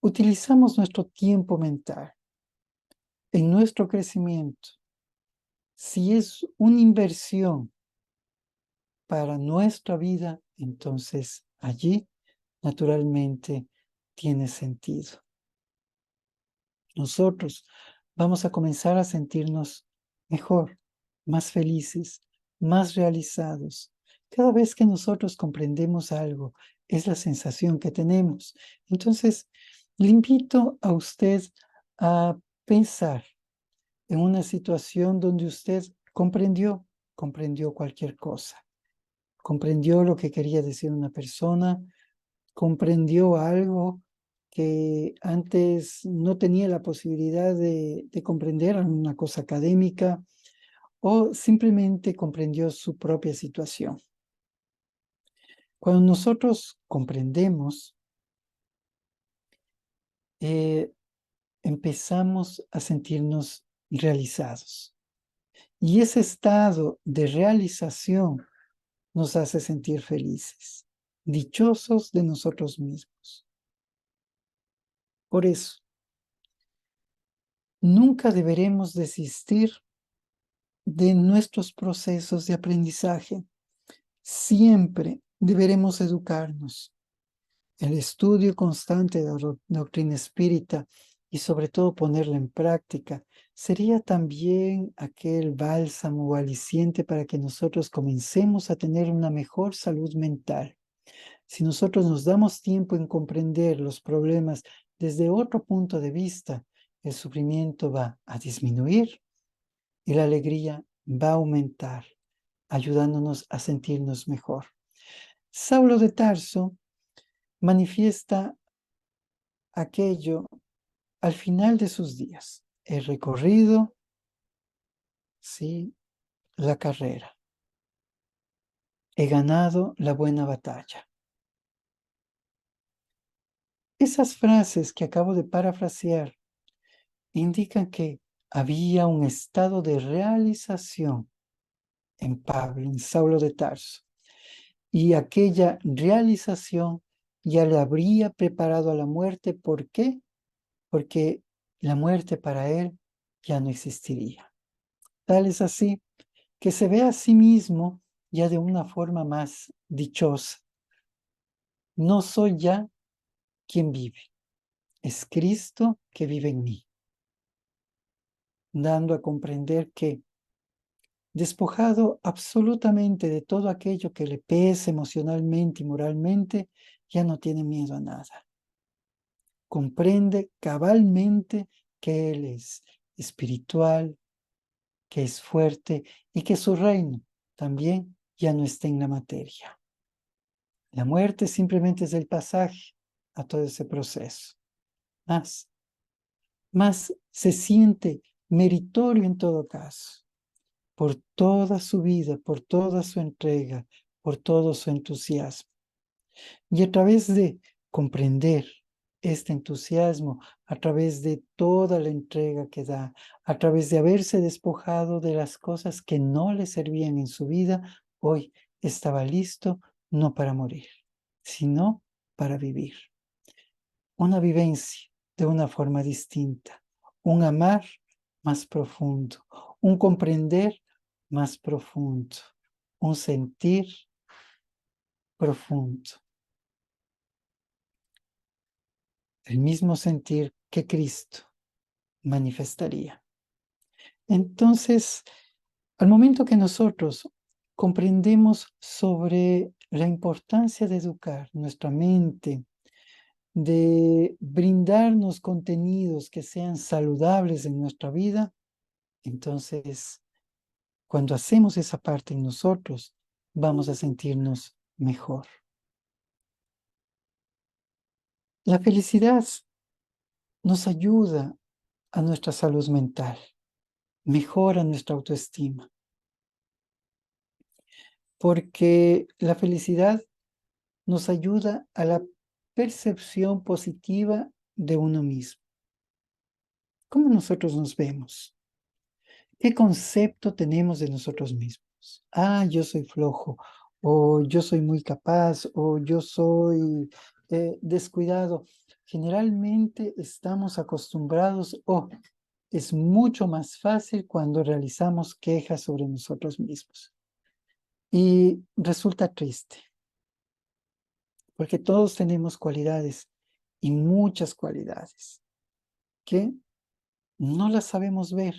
utilizamos nuestro tiempo mental en nuestro crecimiento, si es una inversión para nuestra vida, entonces allí naturalmente tiene sentido. Nosotros vamos a comenzar a sentirnos mejor, más felices, más realizados. Cada vez que nosotros comprendemos algo, es la sensación que tenemos. Entonces, le invito a usted a pensar en una situación donde usted comprendió comprendió cualquier cosa. Comprendió lo que quería decir una persona, comprendió algo que antes no tenía la posibilidad de comprender, una cosa académica, o simplemente comprendió su propia situación. Cuando nosotros comprendemos, empezamos a sentirnos realizados. Y ese estado de realización nos hace sentir felices, dichosos de nosotros mismos. Por eso, nunca deberemos desistir de nuestros procesos de aprendizaje. Siempre deberemos educarnos. El estudio constante de la doctrina espírita y sobre todo ponerla en práctica sería también aquel bálsamo o aliciente para que nosotros comencemos a tener una mejor salud mental. Si nosotros nos damos tiempo en comprender los problemas desde otro punto de vista, el sufrimiento va a disminuir y la alegría va a aumentar, ayudándonos a sentirnos mejor. Saulo de Tarso manifiesta aquello al final de sus días. He recorrido, sí, la carrera. He ganado la buena batalla. Esas frases que acabo de parafrasear indican que había un estado de realización en Pablo, en Saulo de Tarso. Y aquella realización ya le habría preparado a la muerte. ¿Por qué? Porque la muerte para él ya no existiría. Tal es así que se ve a sí mismo ya de una forma más dichosa. No soy ya quien vive, es Cristo que vive en mí, dando a comprender que, despojado absolutamente de todo aquello que le pese emocionalmente y moralmente, ya no tiene miedo a nada. Comprende cabalmente que Él es espiritual, que es fuerte y que su reino también ya no está en la materia. La muerte simplemente es el pasaje a todo ese proceso. Más se siente meritorio en todo caso, por toda su vida, por toda su entrega, por todo su entusiasmo. Y a través de comprender este entusiasmo, a través de toda la entrega que da, a través de haberse despojado de las cosas que no le servían en su vida, hoy estaba listo no para morir, sino para vivir. Una vivencia de una forma distinta, un amar más profundo, un comprender más profundo, un sentir profundo. El mismo sentir que Cristo manifestaría. Entonces, al momento que nosotros comprendemos sobre la importancia de educar nuestra mente, de brindarnos contenidos que sean saludables en nuestra vida, entonces, cuando hacemos esa parte en nosotros, vamos a sentirnos mejor. La felicidad nos ayuda a nuestra salud mental, mejora nuestra autoestima, porque la felicidad nos ayuda a la percepción positiva de uno mismo. ¿Cómo nosotros nos vemos? ¿Qué concepto tenemos de nosotros mismos? Ah, yo soy flojo, o yo soy muy capaz, o yo soy descuidado. Generalmente estamos acostumbrados, es mucho más fácil cuando realizamos quejas sobre nosotros mismos. Y resulta triste, porque todos tenemos cualidades y muchas cualidades que no las sabemos ver.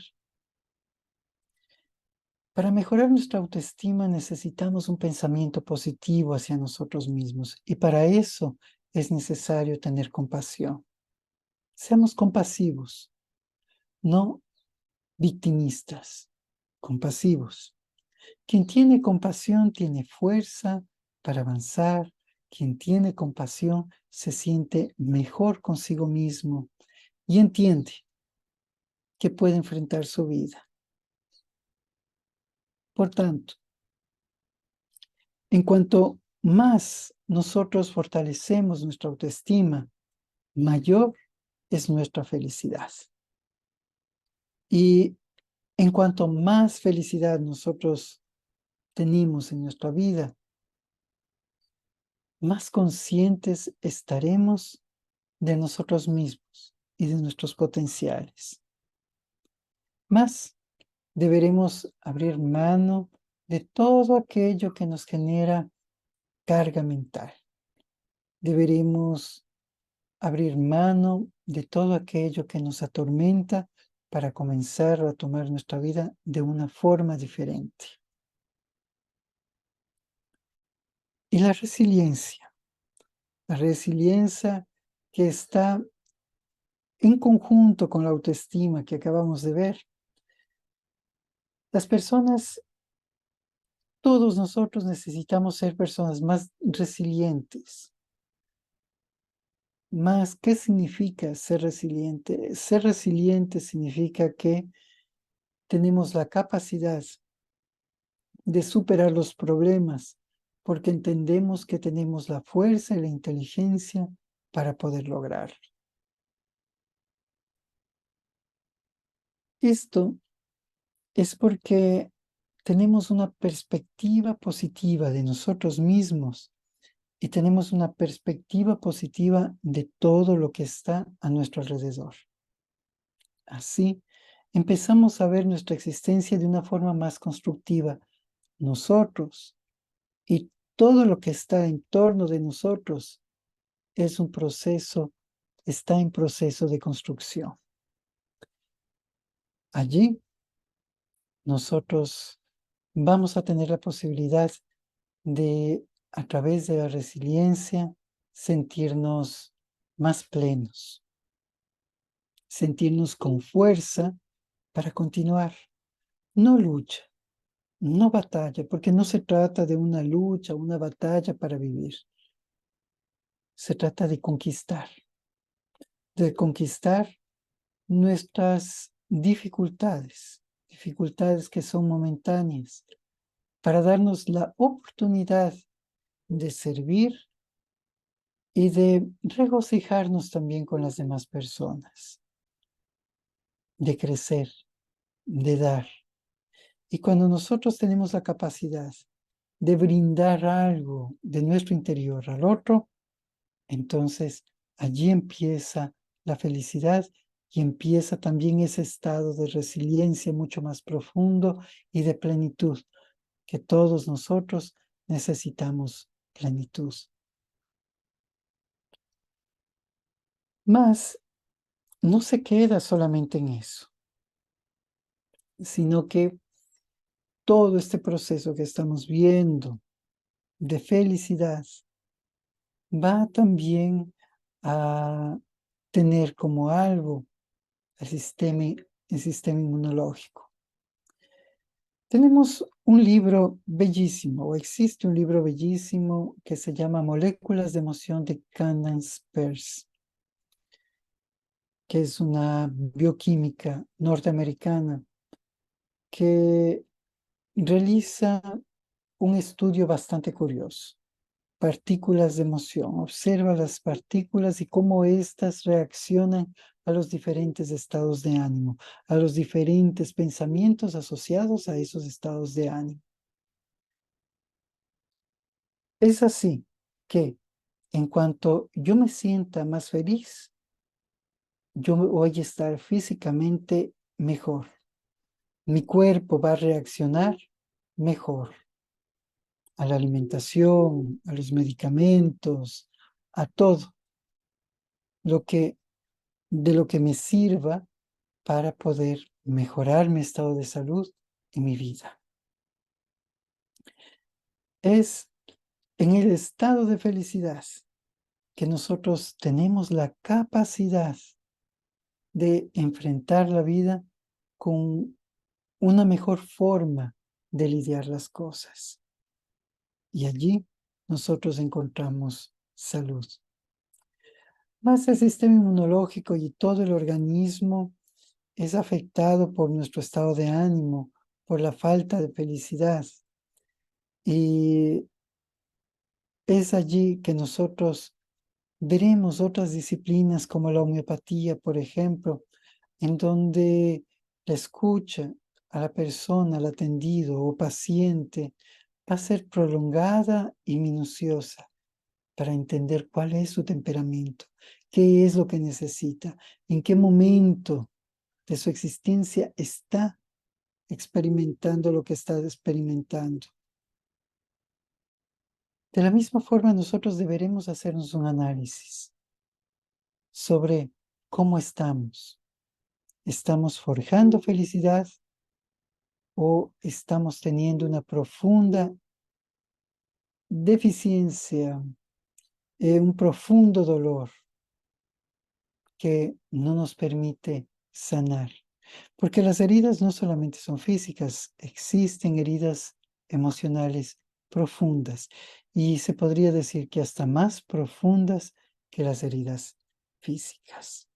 Para mejorar nuestra autoestima necesitamos un pensamiento positivo hacia nosotros mismos y para eso es necesario tener compasión. Seamos compasivos, no victimistas, compasivos. Quien tiene compasión tiene fuerza para avanzar. Quien tiene compasión se siente mejor consigo mismo y entiende que puede enfrentar su vida. Por tanto, en cuanto más nosotros fortalecemos nuestra autoestima, mayor es nuestra felicidad. Y en cuanto más felicidad nosotros tenemos en nuestra vida, más conscientes estaremos de nosotros mismos y de nuestros potenciales. Más deberemos abrir mano de todo aquello que nos genera carga mental. Deberemos abrir mano de todo aquello que nos atormenta para comenzar a tomar nuestra vida de una forma diferente. Y la resiliencia que está en conjunto con la autoestima que acabamos de ver. Las personas, todos nosotros necesitamos ser personas más resilientes. Más, ¿qué significa ser resiliente? Ser resiliente significa que tenemos la capacidad de superar los problemas porque entendemos que tenemos la fuerza y la inteligencia para poder lograrlo. Esto es porque tenemos una perspectiva positiva de nosotros mismos y tenemos una perspectiva positiva de todo lo que está a nuestro alrededor. Así, empezamos a ver nuestra existencia de una forma más constructiva. Nosotros y todo lo que está en torno de nosotros es un proceso, está en proceso de construcción. Allí, nosotros vamos a tener la posibilidad de, a través de la resiliencia, sentirnos más plenos, sentirnos con fuerza para continuar. No lucha, no batalla, porque no se trata de una lucha, una batalla para vivir. Se trata de conquistar nuestras dificultades que son momentáneas, para darnos la oportunidad de servir y de regocijarnos también con las demás personas, de crecer, de dar. Y cuando nosotros tenemos la capacidad de brindar algo de nuestro interior al otro, entonces allí empieza la felicidad y empieza también ese estado de resiliencia mucho más profundo y de plenitud, que todos nosotros necesitamos plenitud. Mas no se queda solamente en eso, sino que todo este proceso que estamos viendo de felicidad va también a tener como algo el sistema inmunológico. Tenemos un libro bellísimo, o existe un libro bellísimo que se llama Moléculas de Emoción de Candace Pearce, que es una bioquímica norteamericana que realiza un estudio bastante curioso. Partículas de emoción. Observa las partículas y cómo éstas reaccionan a los diferentes estados de ánimo, a los diferentes pensamientos asociados a esos estados de ánimo. Es así que en cuanto yo me sienta más feliz, yo voy a estar físicamente mejor. Mi cuerpo va a reaccionar mejor a la alimentación, a los medicamentos, a todo de lo que me sirva para poder mejorar mi estado de salud y mi vida. Es en el estado de felicidad que nosotros tenemos la capacidad de enfrentar la vida con una mejor forma de lidiar las cosas. Y allí nosotros encontramos salud. Más el sistema inmunológico y todo el organismo es afectado por nuestro estado de ánimo, por la falta de felicidad. Y es allí que nosotros veremos otras disciplinas como la homeopatía, por ejemplo, en donde la escucha a la persona, al atendido o paciente, va a ser prolongada y minuciosa para entender cuál es su temperamento, qué es lo que necesita, en qué momento de su existencia está experimentando lo que está experimentando. De la misma forma, nosotros deberemos hacernos un análisis sobre cómo estamos. ¿Estamos forjando felicidad o estamos teniendo una profunda deficiencia, un profundo dolor que no nos permite sanar? Porque las heridas no solamente son físicas, existen heridas emocionales profundas y se podría decir que hasta más profundas que las heridas físicas.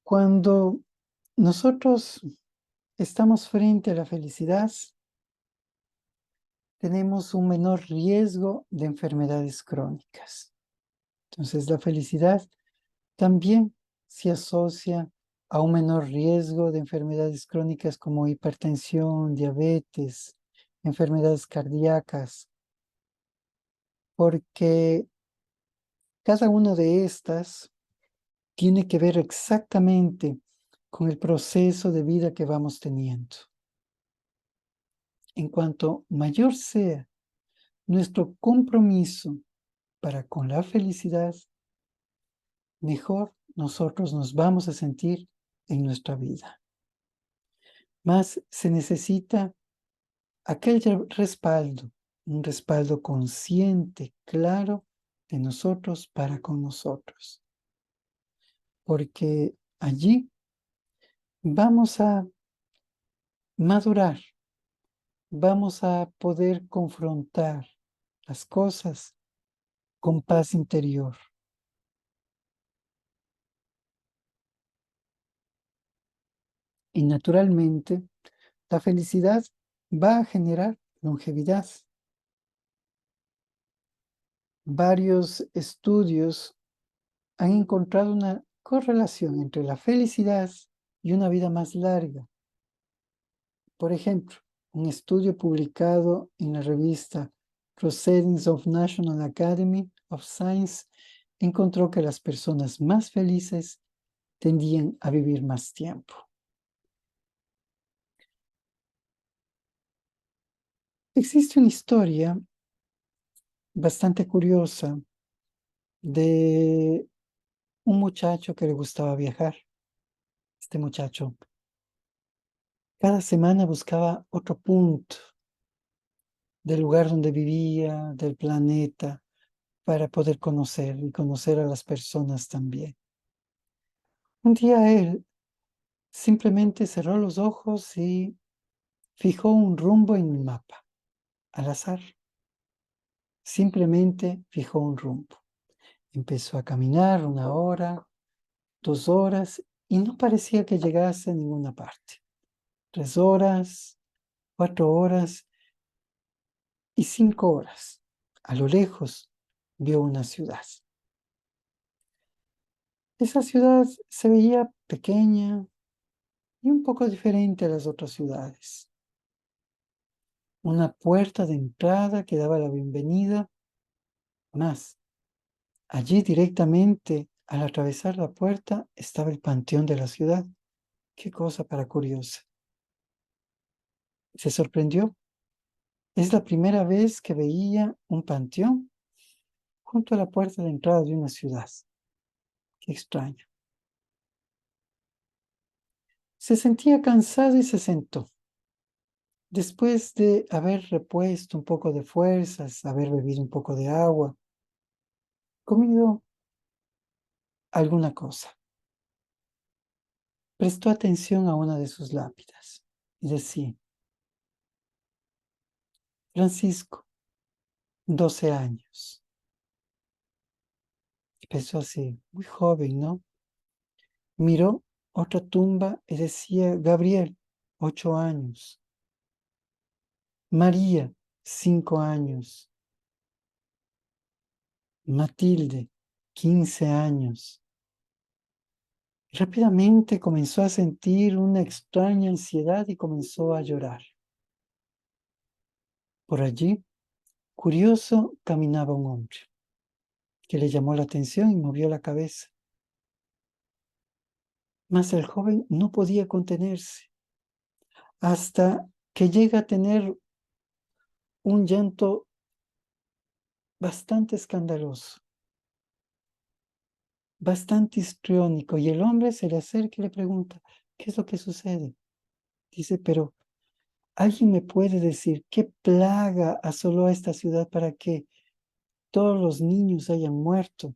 Cuando nosotros estamos frente a la felicidad, tenemos un menor riesgo de enfermedades crónicas. Entonces, la felicidad también se asocia a un menor riesgo de enfermedades crónicas como hipertensión, diabetes, enfermedades cardíacas, porque cada una de estas tiene que ver exactamente con el proceso de vida que vamos teniendo. En cuanto mayor sea nuestro compromiso para con la felicidad, mejor nosotros nos vamos a sentir en nuestra vida. Más se necesita aquel respaldo, un respaldo consciente, claro, de nosotros para con nosotros. Porque allí vamos a madurar, vamos a poder confrontar las cosas con paz interior. Y naturalmente, la felicidad va a generar longevidad. Varios estudios han encontrado una correlación entre la felicidad y una vida más larga. Por ejemplo, un estudio publicado en la revista Proceedings of National Academy of Science encontró que las personas más felices tendían a vivir más tiempo. Existe una historia bastante curiosa de un muchacho que le gustaba viajar. Este muchacho cada semana buscaba otro punto del lugar donde vivía, del planeta, para poder conocer y conocer a las personas también. Un día él simplemente cerró los ojos y fijó un rumbo en el mapa, al azar. Simplemente fijó un rumbo. Empezó a caminar 1 hora, 2 horas, y no parecía que llegase a ninguna parte. 3 horas, 4 horas y 5 horas. A lo lejos vio una ciudad. Esa ciudad se veía pequeña y un poco diferente a las otras ciudades. Una puerta de entrada que daba la bienvenida, más allí directamente al atravesar la puerta estaba el panteón de la ciudad. Qué cosa para curiosa. Se sorprendió. Es la primera vez que veía un panteón junto a la puerta de entrada de una ciudad. Qué extraño. Se sentía cansado y se sentó. Después de haber repuesto un poco de fuerzas, haber bebido un poco de agua, comido alguna cosa. prestó atención a una de sus lápidas y decía, Francisco, 12 años. Y pensó así, muy joven, ¿no? Miró otra tumba y decía, Gabriel, 8 años. María, 5 años. Matilde, 15 años. Rápidamente comenzó a sentir una extraña ansiedad y comenzó a llorar. Por allí, curioso, caminaba un hombre que le llamó la atención y movió la cabeza. Mas el joven no podía contenerse hasta que llega a tener un llanto bastante escandaloso, bastante histriónico, y el hombre se le acerca y le pregunta, ¿qué es lo que sucede? Dice, pero ¿alguien me puede decir qué plaga asoló a esta ciudad para que todos los niños hayan muerto?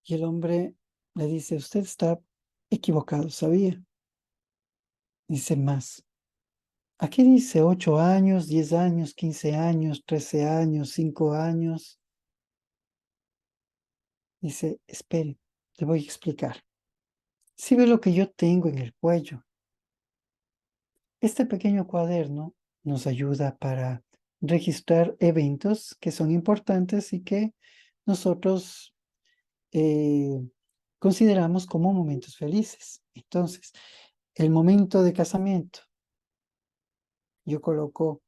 Y el hombre le dice, usted está equivocado, ¿sabía? Dice más. Aquí dice 8 años, 10 años, 15 años, 13 años, 5 años. Dice, espere, le voy a explicar. Si ve lo que yo tengo en el cuello. Este pequeño cuaderno nos ayuda para registrar eventos que son importantes y que nosotros consideramos como momentos felices. Entonces, el momento de casamiento, yo coloco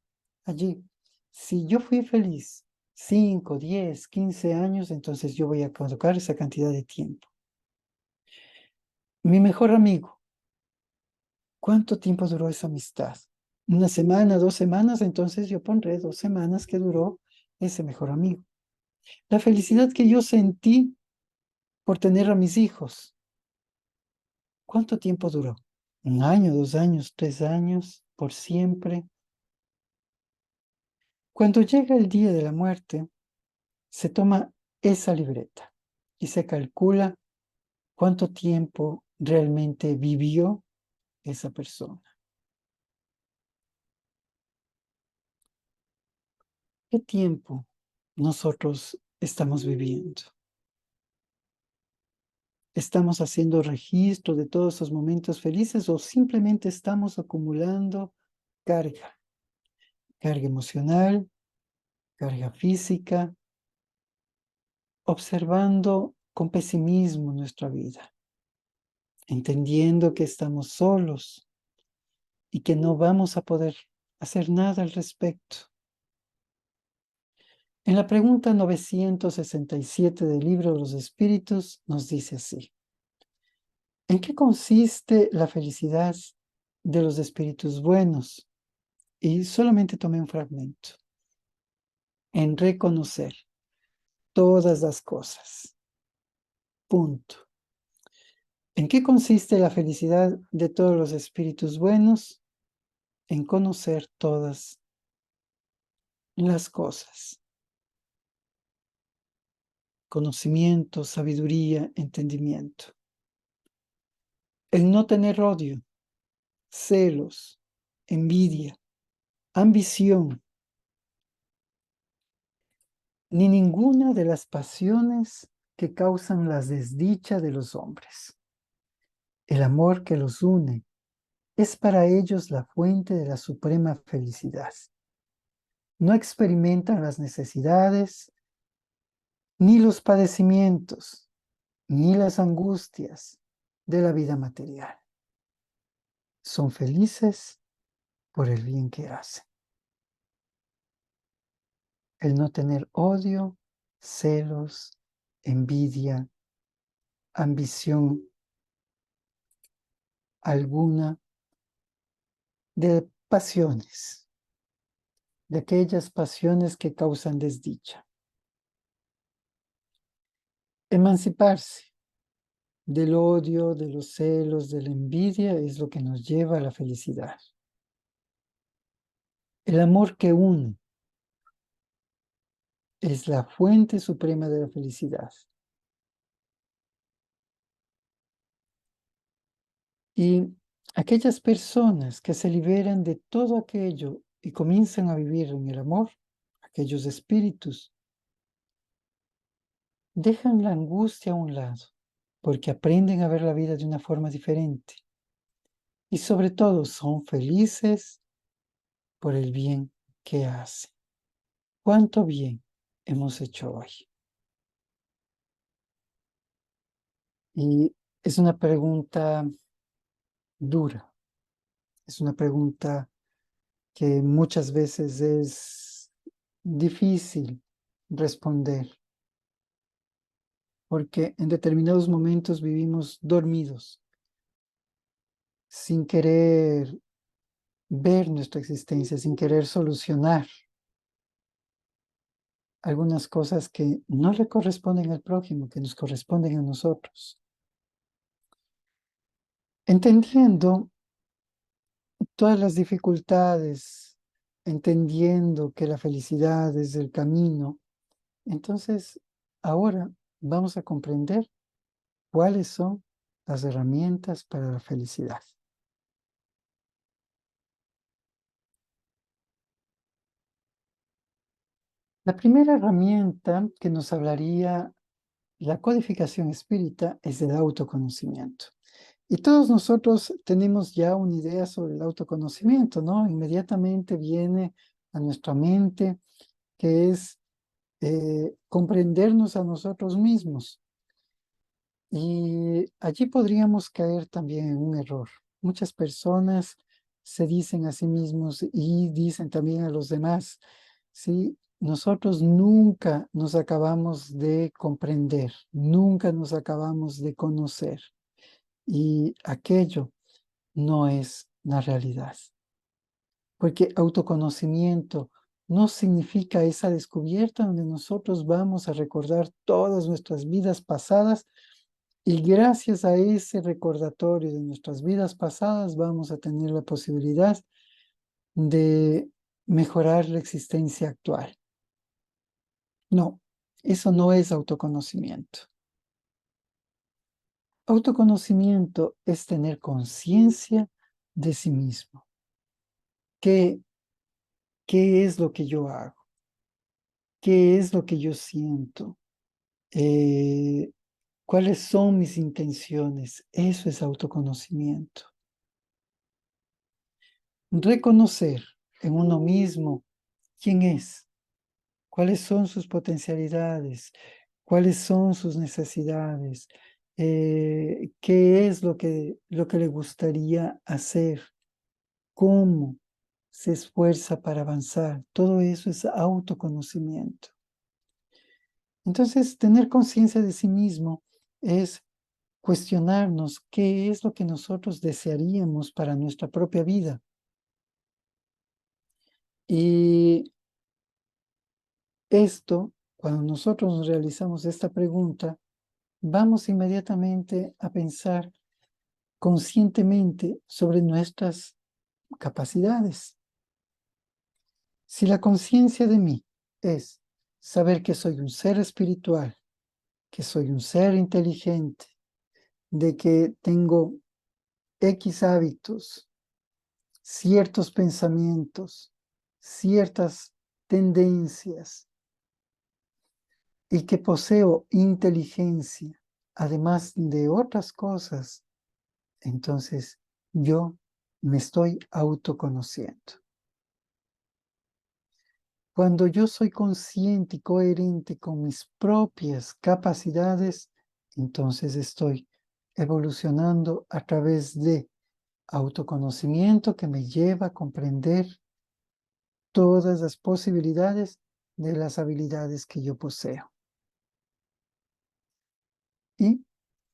allí, si yo fui feliz 5, 10, 15 años, entonces yo voy a colocar esa cantidad de tiempo. Mi mejor amigo, ¿cuánto tiempo duró esa amistad? 1 semana, 2 semanas, entonces yo pondré 2 semanas que duró ese mejor amigo. La felicidad que yo sentí por tener a mis hijos, ¿cuánto tiempo duró? 1 año, 2 años, 3 años, por siempre. Cuando llega el día de la muerte, se toma esa libreta y se calcula cuánto tiempo realmente vivió esa persona. ¿Qué tiempo nosotros estamos viviendo? ¿Estamos haciendo registro de todos esos momentos felices o simplemente estamos acumulando carga? Carga emocional, carga física, observando con pesimismo nuestra vida, entendiendo que estamos solos y que no vamos a poder hacer nada al respecto. En la pregunta 967 del Libro de los Espíritus nos dice así: ¿en qué consiste la felicidad de los espíritus buenos? Y solamente tomé un fragmento. En reconocer todas las cosas. Punto. ¿En qué consiste la felicidad de todos los espíritus buenos? En conocer todas las cosas. Conocimiento, sabiduría, entendimiento. El no tener odio, celos, envidia, ambición, ni ninguna de las pasiones que causan la desdicha de los hombres. El amor que los une es para ellos la fuente de la suprema felicidad. No experimentan las necesidades, ni los padecimientos, ni las angustias de la vida material. Son felices por el bien que hacen. El no tener odio, celos, envidia, ambición alguna de pasiones, de aquellas pasiones que causan desdicha. Emanciparse del odio, de los celos, de la envidia es lo que nos lleva a la felicidad. El amor que une es la fuente suprema de la felicidad. Y aquellas personas que se liberan de todo aquello y comienzan a vivir en el amor, aquellos espíritus, dejan la angustia a un lado, porque aprenden a ver la vida de una forma diferente. Y sobre todo son felices por el bien que hacen. ¿Cuánto bien hemos hecho hoy? Y es una pregunta dura, es una pregunta que muchas veces es difícil responder, porque en determinados momentos vivimos dormidos, sin querer ver nuestra existencia, sin querer solucionar algunas cosas que no le corresponden al prójimo, que nos corresponden a nosotros. Entendiendo todas las dificultades, entendiendo que la felicidad es el camino, entonces ahora vamos a comprender cuáles son las herramientas para la felicidad. La primera herramienta que nos hablaría la codificación espírita es el autoconocimiento. Y todos nosotros tenemos ya una idea sobre el autoconocimiento, ¿no? Inmediatamente viene a nuestra mente que es comprendernos a nosotros mismos. Y allí podríamos caer también en un error. Muchas personas se dicen a sí mismos y dicen también a los demás, ¿sí? Nosotros nunca nos acabamos de comprender, nunca nos acabamos de conocer. Y aquello no es la realidad. Porque autoconocimiento no significa esa descubierta donde nosotros vamos a recordar todas nuestras vidas pasadas y gracias a ese recordatorio de nuestras vidas pasadas vamos a tener la posibilidad de mejorar la existencia actual. No, eso no es autoconocimiento. Autoconocimiento es tener conciencia de sí mismo. ¿Qué es lo que yo hago? ¿Qué es lo que yo siento? ¿Cuáles son mis intenciones? Eso es autoconocimiento. Reconocer en uno mismo quién es, cuáles son sus potencialidades, cuáles son sus necesidades, qué es lo que le gustaría hacer, cómo se esfuerza para avanzar. Todo eso es autoconocimiento. Entonces, tener conciencia de sí mismo es cuestionarnos qué es lo que nosotros desearíamos para nuestra propia vida. Y esto, cuando nosotros nos realizamos esta pregunta, vamos inmediatamente a pensar conscientemente sobre nuestras capacidades. Si la conciencia de mí es saber que soy un ser espiritual, que soy un ser inteligente, de que tengo X hábitos, ciertos pensamientos, ciertas tendencias y que poseo inteligencia, además de otras cosas, entonces yo me estoy autoconociendo. Cuando yo soy consciente y coherente con mis propias capacidades, entonces estoy evolucionando a través de autoconocimiento que me lleva a comprender todas las posibilidades de las habilidades que yo poseo. Y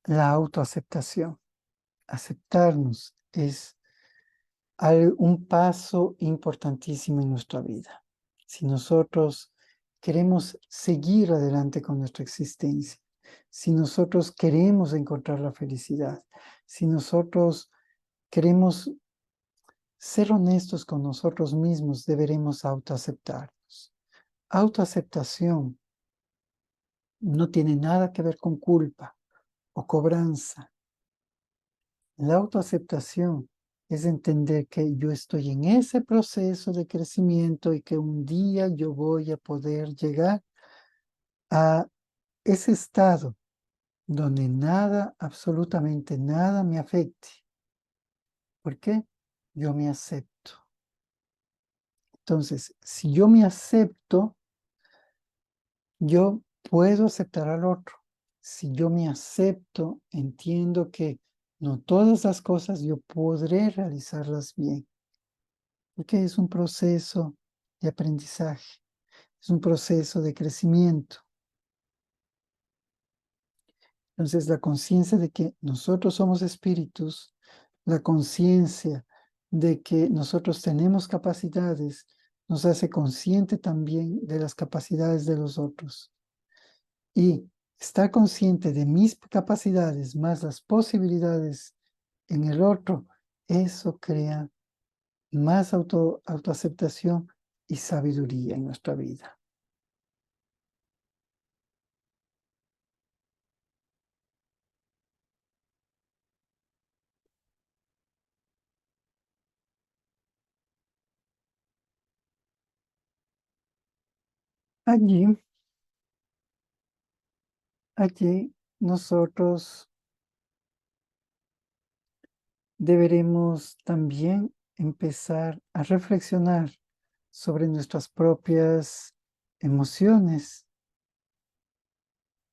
la autoaceptación. Aceptarnos es un paso importantísimo en nuestra vida. Si nosotros queremos seguir adelante con nuestra existencia, si nosotros queremos encontrar la felicidad, si nosotros queremos ser honestos con nosotros mismos, deberemos autoaceptarnos. Autoaceptación no tiene nada que ver con culpa o cobranza. La autoaceptación es entender que yo estoy en ese proceso de crecimiento y que un día yo voy a poder llegar a ese estado donde nada, absolutamente nada me afecte. ¿Por qué? Yo me acepto. Entonces, si yo me acepto, yo puedo aceptar al otro. Si yo me acepto, entiendo que no todas las cosas yo podré realizarlas bien, porque es un proceso de aprendizaje, es un proceso de crecimiento. Entonces, la conciencia de que nosotros somos espíritus, la conciencia de que nosotros tenemos capacidades, nos hace consciente también de las capacidades de los otros. Y estar consciente de mis capacidades más las posibilidades en el otro, eso crea más autoaceptación y sabiduría en nuestra vida. Allí nosotros deberemos también empezar a reflexionar sobre nuestras propias emociones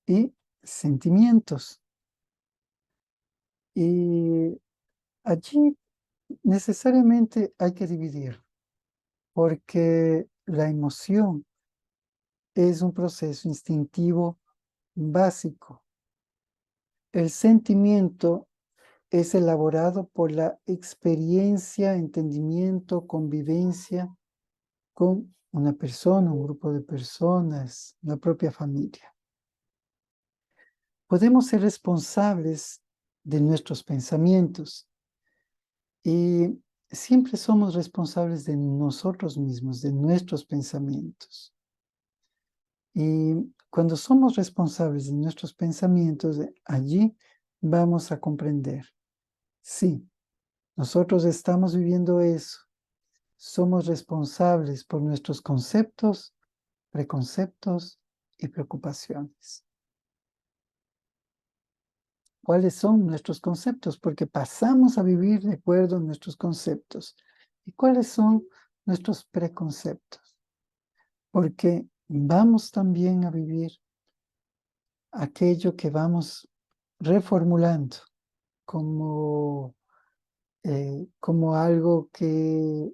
y sentimientos. Y allí necesariamente hay que dividir, porque la emoción es un proceso instintivo básico. El sentimiento es elaborado por la experiencia, entendimiento, convivencia con una persona, un grupo de personas, la propia familia. Podemos ser responsables de nuestros pensamientos y siempre somos responsables de nosotros mismos, de nuestros pensamientos. Y cuando somos responsables de nuestros pensamientos, allí vamos a comprender, sí, nosotros estamos viviendo eso, somos responsables por nuestros conceptos, preconceptos y preocupaciones. ¿Cuáles son nuestros conceptos? Porque pasamos a vivir de acuerdo a nuestros conceptos. ¿Y cuáles son nuestros preconceptos? Porque vamos también a vivir aquello que vamos reformulando como, como algo que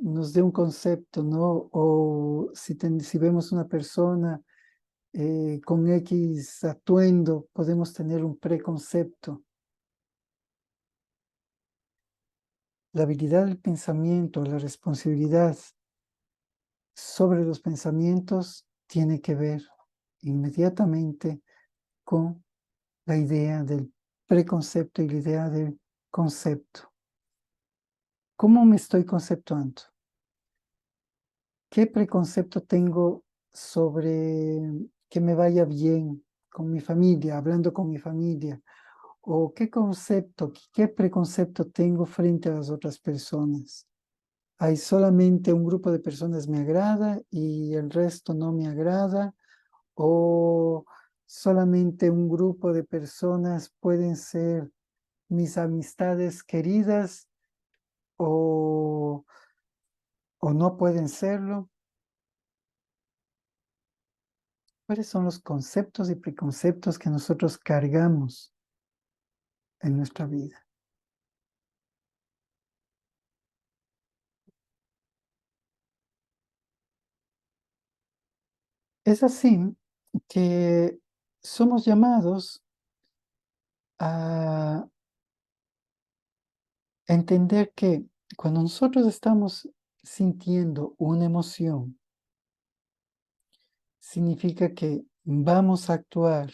nos dé un concepto, ¿no? O si vemos una persona con X atuendo, podemos tener un preconcepto. La habilidad del pensamiento, la responsabilidad sobre los pensamientos tiene que ver inmediatamente con la idea del preconcepto y la idea del concepto. ¿Cómo me estoy conceptuando? ¿Qué preconcepto tengo sobre que me vaya bien con mi familia, hablando con mi familia? ¿O qué concepto, qué preconcepto tengo frente a las otras personas? ¿Hay solamente un grupo de personas me agrada y el resto no me agrada? ¿O solamente un grupo de personas pueden ser mis amistades queridas o no pueden serlo? ¿Cuáles son los conceptos y preconceptos que nosotros cargamos en nuestra vida? Es así que somos llamados a entender que cuando nosotros estamos sintiendo una emoción, significa que vamos a actuar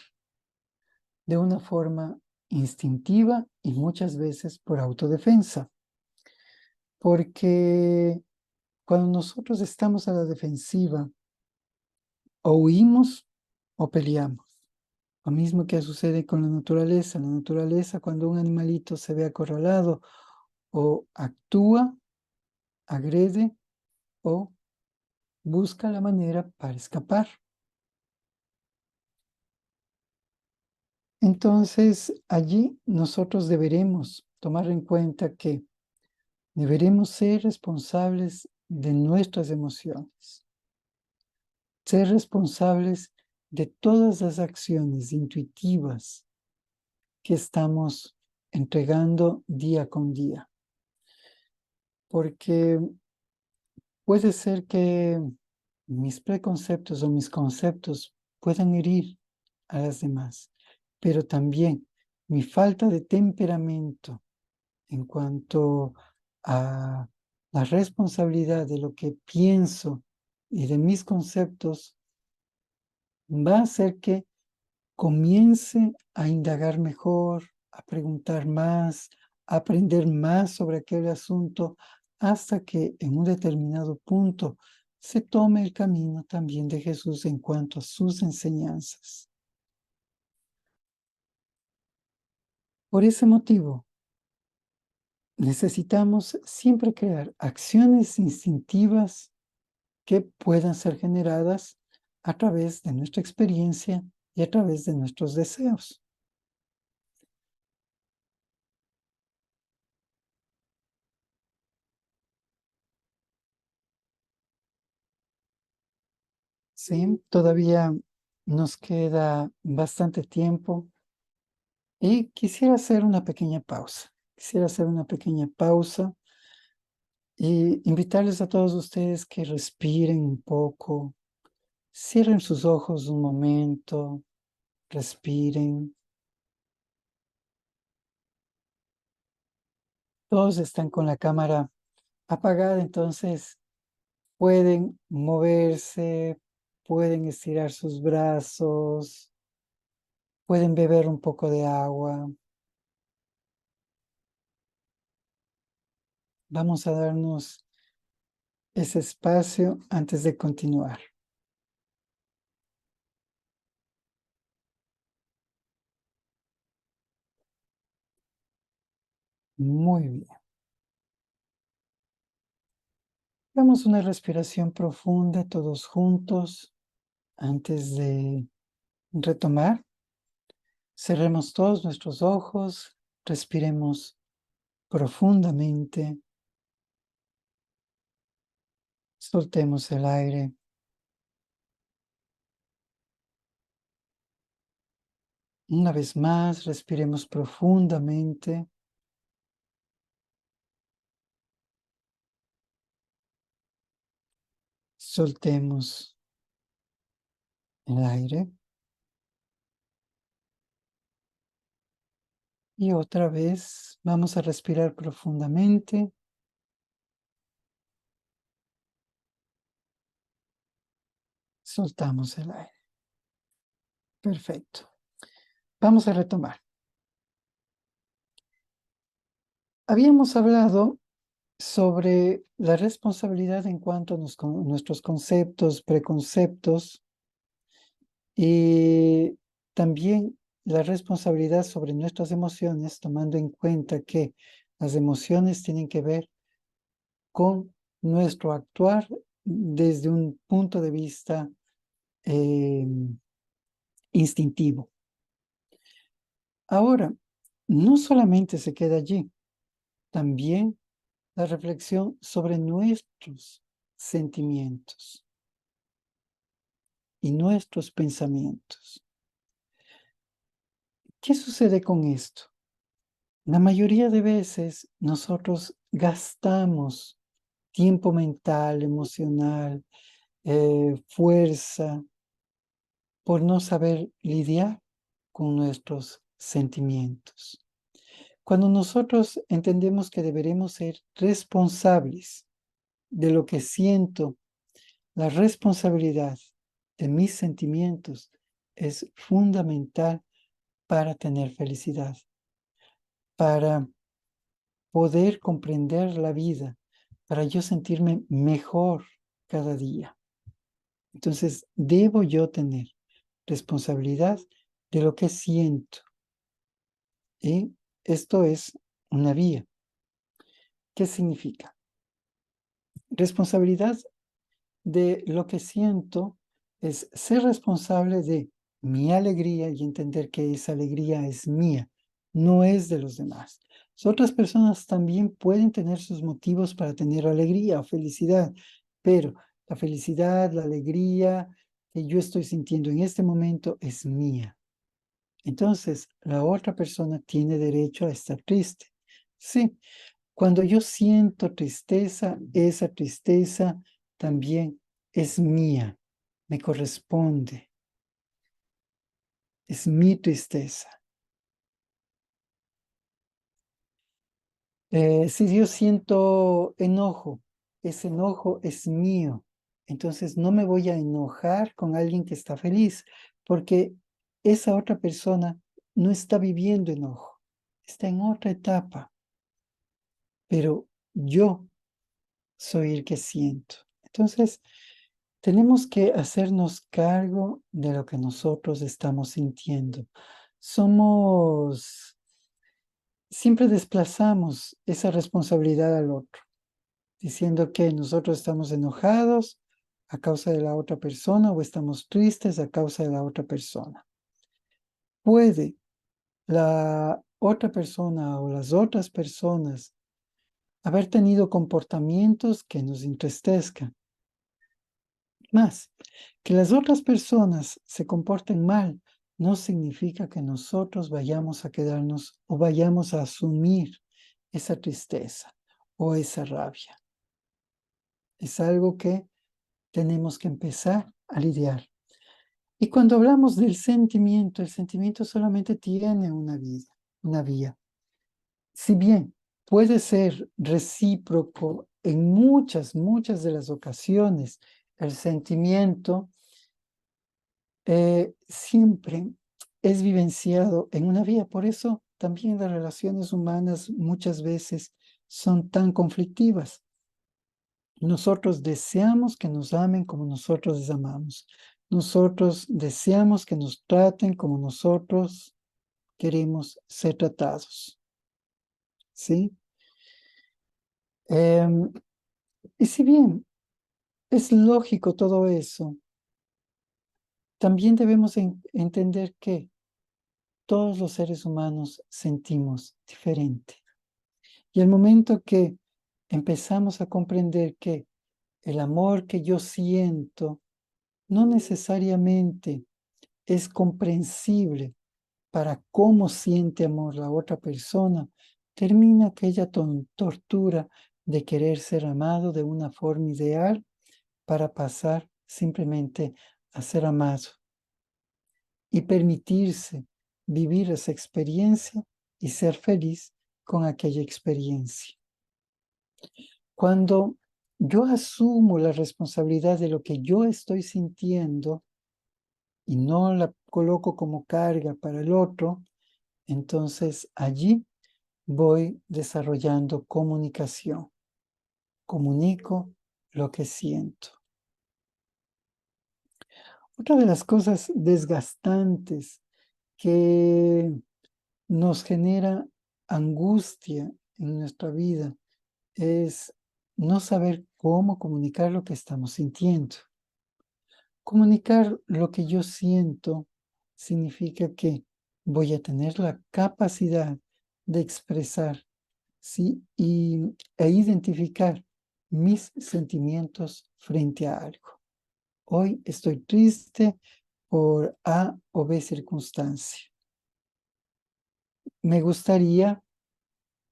de una forma instintiva y muchas veces por autodefensa. Porque cuando nosotros estamos a la defensiva, o huimos o peleamos. Lo mismo que sucede con la naturaleza. La naturaleza, cuando un animalito se ve acorralado, o actúa, agrede, o busca la manera para escapar. Entonces, allí nosotros deberemos tomar en cuenta que deberemos ser responsables de nuestras emociones, ser responsables de todas las acciones intuitivas que estamos entregando día con día. Porque puede ser que mis preconceptos o mis conceptos puedan herir a las demás, pero también mi falta de temperamento en cuanto a la responsabilidad de lo que pienso y de mis conceptos va a hacer que comience a indagar mejor, a preguntar más, a aprender más sobre aquel asunto, hasta que en un determinado punto se tome el camino también de Jesús en cuanto a sus enseñanzas. Por ese motivo, necesitamos siempre crear acciones instintivas que puedan ser generadas a través de nuestra experiencia y a través de nuestros deseos. Sí, todavía nos queda bastante tiempo y quisiera hacer una pequeña pausa. Quisiera hacer una pequeña pausa y invitarles a todos ustedes que respiren un poco, cierren sus ojos un momento, respiren. Todos están con la cámara apagada, entonces pueden moverse, pueden estirar sus brazos, pueden beber un poco de agua. Vamos a darnos ese espacio antes de continuar. Muy bien. Damos una respiración profunda todos juntos antes de retomar. Cerremos todos nuestros ojos, respiremos profundamente, soltemos el aire. Una vez más, respiremos profundamente. Soltemos el aire. Y otra vez vamos a respirar profundamente. Soltamos el aire. Perfecto. Vamos a retomar. Habíamos hablado sobre la responsabilidad en cuanto a nuestros conceptos, preconceptos y también la responsabilidad sobre nuestras emociones, tomando en cuenta que las emociones tienen que ver con nuestro actuar desde un punto de vista instintivo. Ahora, no solamente se queda allí, también la reflexión sobre nuestros sentimientos y nuestros pensamientos. ¿Qué sucede con esto? La mayoría de veces nosotros gastamos tiempo mental, emocional, fuerza, por no saber lidiar con nuestros sentimientos. Cuando nosotros entendemos que deberemos ser responsables de lo que siento, la responsabilidad de mis sentimientos es fundamental para tener felicidad, para poder comprender la vida, para yo sentirme mejor cada día. Entonces, debo yo tener responsabilidad de lo que siento. Y esto es una vía. ¿Qué significa? Responsabilidad de lo que siento es ser responsable de mi alegría y entender que esa alegría es mía, no es de los demás. Otras personas también pueden tener sus motivos para tener alegría o felicidad, pero la felicidad, la alegría que yo estoy sintiendo en este momento es mía. Entonces, la otra persona tiene derecho a estar triste. Sí, cuando yo siento tristeza, esa tristeza también es mía, me corresponde, es mi tristeza. Si yo siento enojo, ese enojo es mío. Entonces no me voy a enojar con alguien que está feliz, porque esa otra persona no está viviendo enojo, está en otra etapa, pero yo soy el que siento. Entonces, tenemos que hacernos cargo de lo que nosotros estamos sintiendo. Siempre desplazamos esa responsabilidad al otro, diciendo que nosotros estamos enojados a causa de la otra persona o estamos tristes a causa de la otra persona. Puede la otra persona o las otras personas haber tenido comportamientos que nos entristezcan. Más, que las otras personas se comporten mal no significa que nosotros vayamos a quedarnos o vayamos a asumir esa tristeza o esa rabia. Es algo que tenemos que empezar a lidiar. Y cuando hablamos del sentimiento, el sentimiento solamente tiene una vía. Si bien puede ser recíproco en muchas de las ocasiones, el sentimiento siempre es vivenciado en una vía. Por eso también las relaciones humanas muchas veces son tan conflictivas. Nosotros deseamos que nos amen como nosotros les amamos. Nosotros deseamos que nos traten como nosotros queremos ser tratados. ¿Sí? Y si bien es lógico todo eso, también debemos entender que todos los seres humanos sentimos diferente. Y el momento que empezamos a comprender que el amor que yo siento no necesariamente es comprensible para cómo siente amor la otra persona, termina aquella tortura de querer ser amado de una forma ideal para pasar simplemente a ser amado y permitirse vivir esa experiencia y ser feliz con aquella experiencia. Cuando yo asumo la responsabilidad de lo que yo estoy sintiendo y no la coloco como carga para el otro, entonces allí voy desarrollando comunicación. Comunico lo que siento. Otra de las cosas desgastantes que nos genera angustia en nuestra vida es no saber cómo comunicar lo que estamos sintiendo. Comunicar lo que yo siento significa que voy a tener la capacidad de expresar, ¿sí? e identificar mis sentimientos frente a algo. Hoy estoy triste por A o B circunstancia. Me gustaría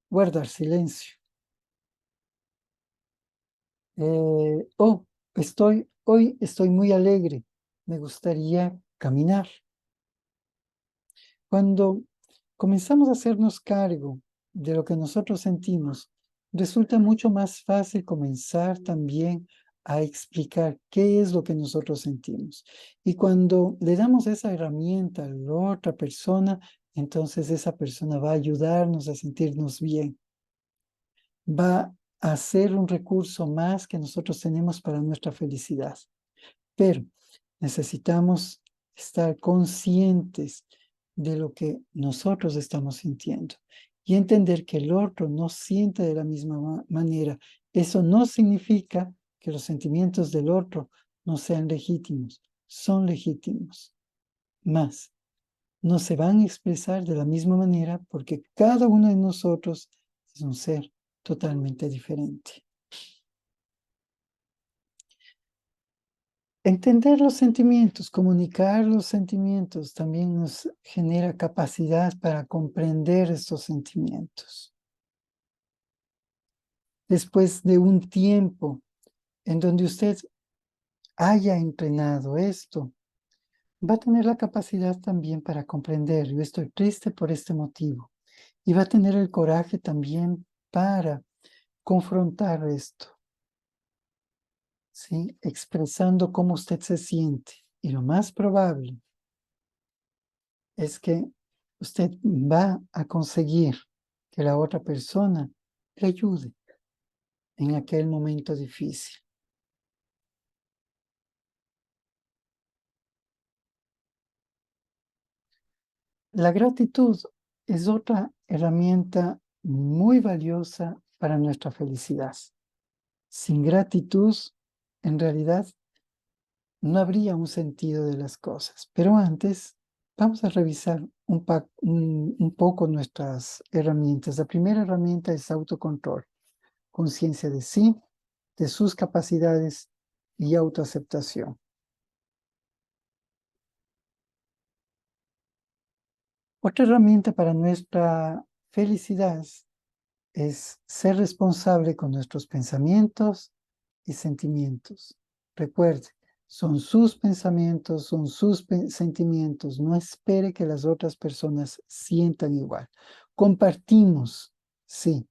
guardar silencio. Hoy estoy muy alegre. Me gustaría caminar. Cuando comenzamos a hacernos cargo de lo que nosotros sentimos, resulta mucho más fácil comenzar también a explicar qué es lo que nosotros sentimos. Y cuando le damos esa herramienta a la otra persona, entonces esa persona va a ayudarnos a sentirnos bien. Va a ser un recurso más que nosotros tenemos para nuestra felicidad. Pero necesitamos estar conscientes de lo que nosotros estamos sintiendo y entender que el otro no siente de la misma manera. Eso no significa que los sentimientos del otro no sean legítimos, son legítimos, mas no se van a expresar de la misma manera porque cada uno de nosotros es un ser totalmente diferente. Entender los sentimientos, comunicar los sentimientos también nos genera capacidad para comprender estos sentimientos. Después de un tiempo en donde usted haya entrenado esto, va a tener la capacidad también para comprender, yo estoy triste por este motivo, y va a tener el coraje también para confrontar esto, ¿sí? Expresando cómo usted se siente. Y lo más probable es que usted va a conseguir que la otra persona le ayude en aquel momento difícil. La gratitud es otra herramienta muy valiosa para nuestra felicidad. Sin gratitud, en realidad, no habría un sentido de las cosas. Pero antes, vamos a revisar un poco nuestras herramientas. La primera herramienta es autocontrol, conciencia de sí, de sus capacidades y autoaceptación. Otra herramienta para nuestra felicidad es ser responsable con nuestros pensamientos y sentimientos. Recuerde, son sus pensamientos, son sus sentimientos. No espere que las otras personas sientan igual. Compartimos, sí,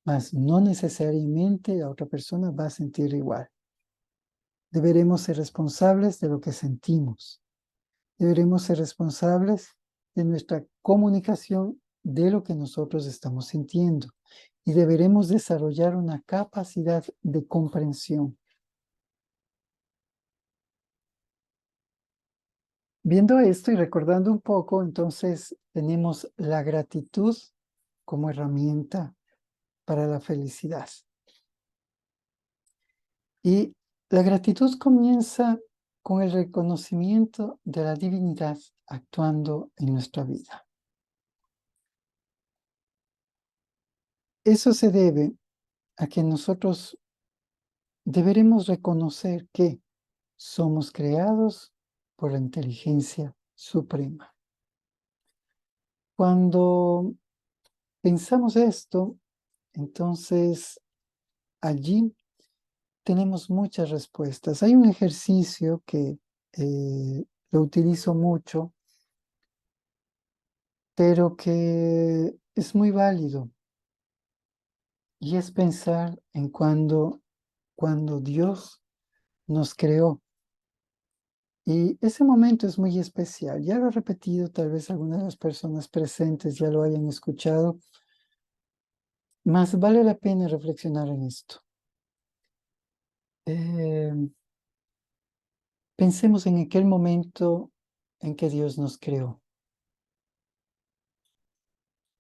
mas no necesariamente la otra persona va a sentir igual. Deberemos ser responsables de lo que sentimos. Deberemos ser responsables de nuestra comunicación de lo que nosotros estamos sintiendo y deberemos desarrollar una capacidad de comprensión. Viendo esto y recordando un poco, entonces tenemos la gratitud como herramienta para la felicidad. Y la gratitud comienza con el reconocimiento de la divinidad actuando en nuestra vida. Eso se debe a que nosotros deberemos reconocer que somos creados por la inteligencia suprema. Cuando pensamos esto, entonces allí tenemos muchas respuestas. Hay un ejercicio que lo utilizo mucho, pero que es muy válido, y es pensar en cuando Dios nos creó. Y ese momento es muy especial. Ya lo he repetido, tal vez algunas de las personas presentes ya lo hayan escuchado, mas vale la pena reflexionar en esto. Pensemos en aquel momento en que Dios nos creó.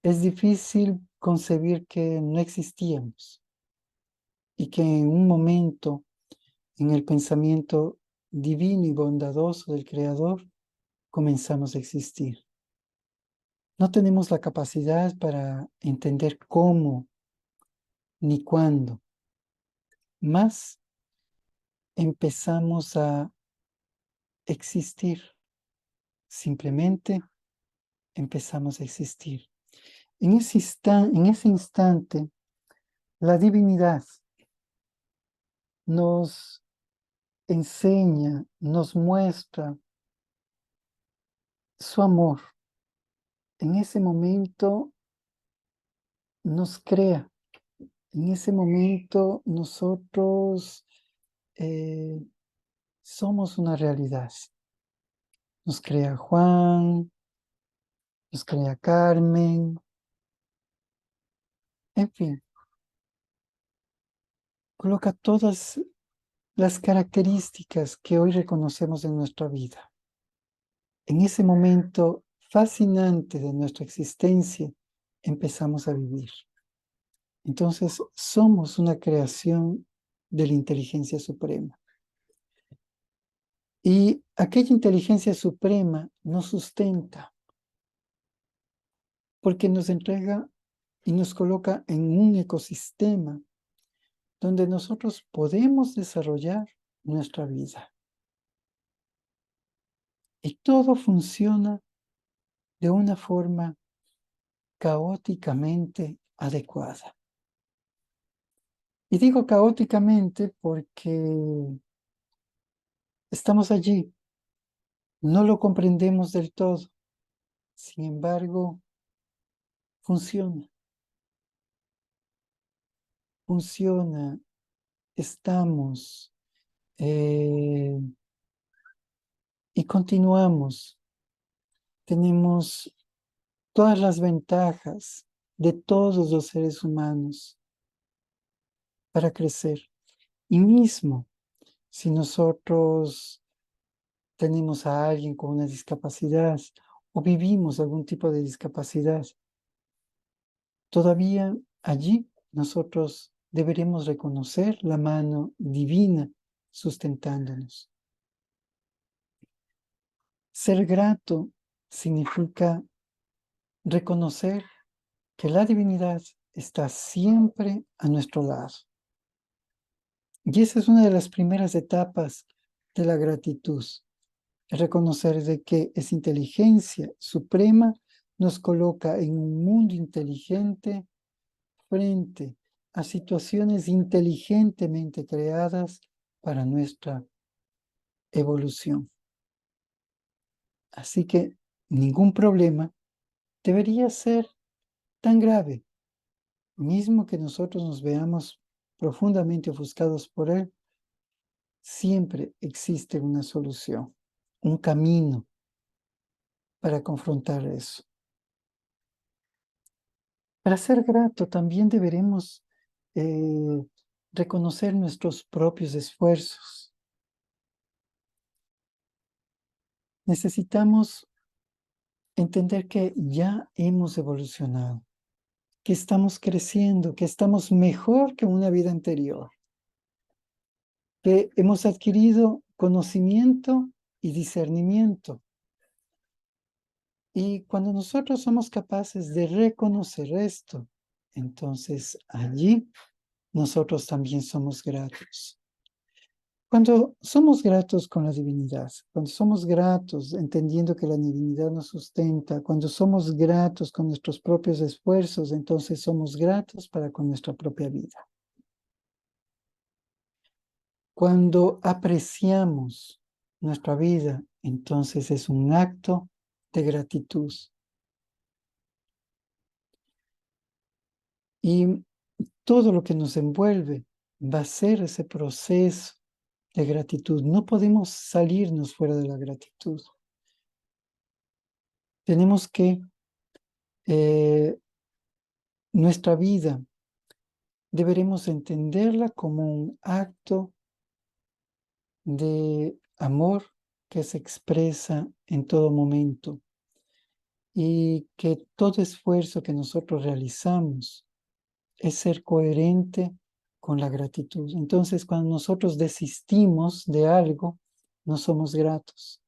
Es difícil concebir que no existíamos y que en un momento, en el pensamiento divino y bondadoso del Creador, comenzamos a existir. No tenemos la capacidad para entender cómo ni cuándo, mas empezamos a existir. Simplemente empezamos a existir. En ese instante, la divinidad nos enseña, nos muestra su amor. En ese momento nos crea. En ese momento nosotros somos una realidad. Nos crea Juan, nos crea Carmen, en fin. Coloca todas las características que hoy reconocemos en nuestra vida. En ese momento fascinante de nuestra existencia empezamos a vivir. Entonces, somos una creación de la inteligencia suprema. Y aquella inteligencia suprema nos sustenta, porque nos entrega y nos coloca en un ecosistema donde nosotros podemos desarrollar nuestra vida. Y todo funciona de una forma caóticamente adecuada. Y digo caóticamente porque estamos allí, no lo comprendemos del todo, sin embargo, funciona, estamos y continuamos. Tenemos todas las ventajas de todos los seres humanos para crecer. Y mismo si nosotros tenemos a alguien con una discapacidad o vivimos algún tipo de discapacidad, todavía allí nosotros deberemos reconocer la mano divina sustentándonos. Ser grato significa reconocer que la divinidad está siempre a nuestro lado. Y esa es una de las primeras etapas de la gratitud. Reconocer de que esa inteligencia suprema nos coloca en un mundo inteligente frente a situaciones inteligentemente creadas para nuestra evolución. Así que ningún problema debería ser tan grave, mismo que nosotros nos veamos profundamente ofuscados por él, siempre existe una solución, un camino para confrontar eso. Para ser grato también deberemos reconocer nuestros propios esfuerzos. Necesitamos entender que ya hemos evolucionado, que estamos creciendo, que estamos mejor que una vida anterior, que hemos adquirido conocimiento y discernimiento. Y cuando nosotros somos capaces de reconocer esto, entonces allí nosotros también somos gratos. Cuando somos gratos con la divinidad, cuando somos gratos entendiendo que la divinidad nos sustenta, cuando somos gratos con nuestros propios esfuerzos, entonces somos gratos para con nuestra propia vida. Cuando apreciamos nuestra vida, entonces es un acto de gratitud. Y todo lo que nos envuelve va a ser ese proceso de gratitud. No podemos salirnos fuera de la gratitud. Tenemos que nuestra vida deberemos entenderla como un acto de amor que se expresa en todo momento y que todo esfuerzo que nosotros realizamos es ser coherente con la gratitud. Entonces, cuando nosotros desistimos de algo, no somos gratos.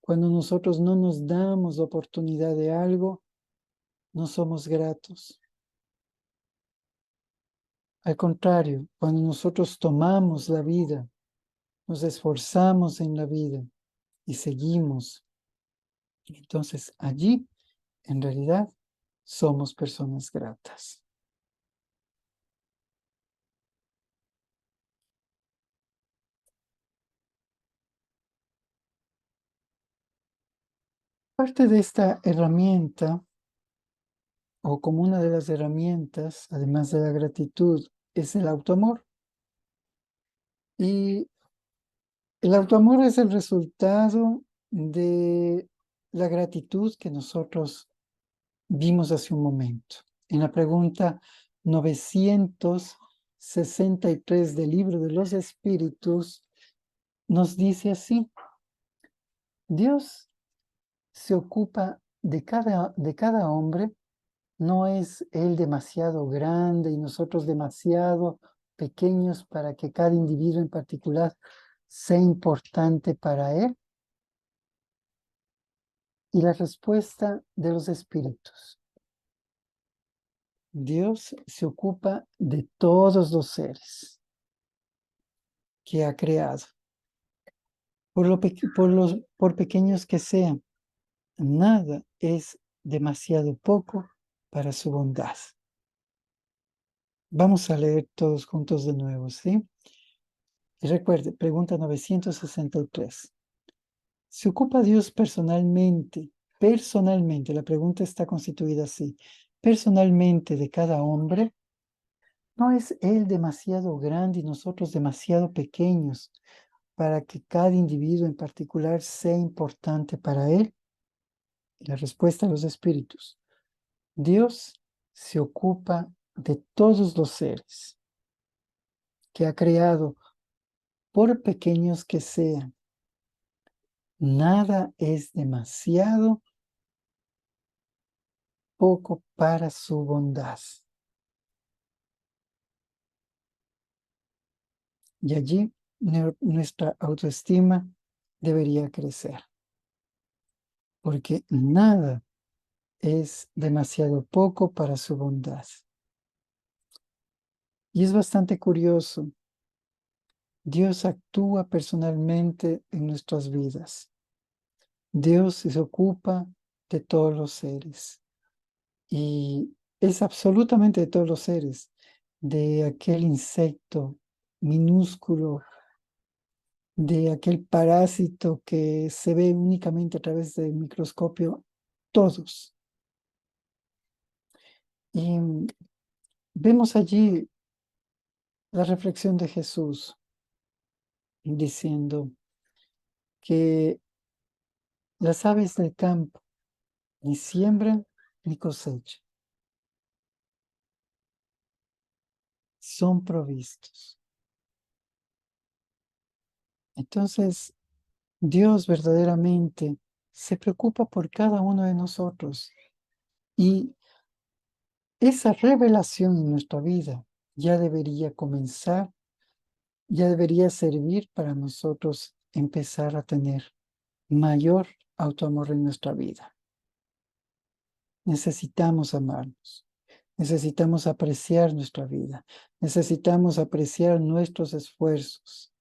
Cuando nosotros no nos damos la oportunidad de algo, no somos gratos. Al contrario, cuando nosotros tomamos la vida, nos esforzamos en la vida y seguimos, entonces allí, en realidad, somos personas gratas. Parte de esta herramienta, o como una de las herramientas, además de la gratitud, es el autoamor. Y el autoamor es el resultado de la gratitud que nosotros vimos hace un momento. En la pregunta 963 del Libro de los Espíritus, nos dice así: Dios se ocupa de cada hombre no es él demasiado grande y nosotros demasiado pequeños para que cada individuo en particular sea importante para él. Y la respuesta de los espíritus. Dios se ocupa de todos los seres que ha creado, por pequeños que sean. Nada es demasiado poco para su bondad. Vamos a leer todos juntos de nuevo, ¿sí? Y recuerde, pregunta 963. ¿Se ocupa Dios personalmente, la pregunta está constituida así, personalmente de cada hombre? ¿No es Él demasiado grande y nosotros demasiado pequeños para que cada individuo en particular sea importante para Él? Y la respuesta de los espíritus. Dios se ocupa de todos los seres que ha creado, por pequeños que sean. Nada es demasiado poco para su bondad. Y allí nuestra autoestima debería crecer, porque nada es demasiado poco para su bondad. Y es bastante curioso. Dios actúa personalmente en nuestras vidas. Dios se ocupa de todos los seres. Y es absolutamente de todos los seres. De aquel insecto minúsculo, de aquel parásito que se ve únicamente a través del microscopio, todos. Y vemos allí la reflexión de Jesús diciendo que las aves del campo ni siembran ni cosechan, son provistos. Entonces, Dios verdaderamente se preocupa por cada uno de nosotros y esa revelación en nuestra vida ya debería comenzar, ya debería servir para nosotros empezar a tener mayor autoamor en nuestra vida. Necesitamos amarnos, necesitamos apreciar nuestra vida, necesitamos apreciar nuestros esfuerzos.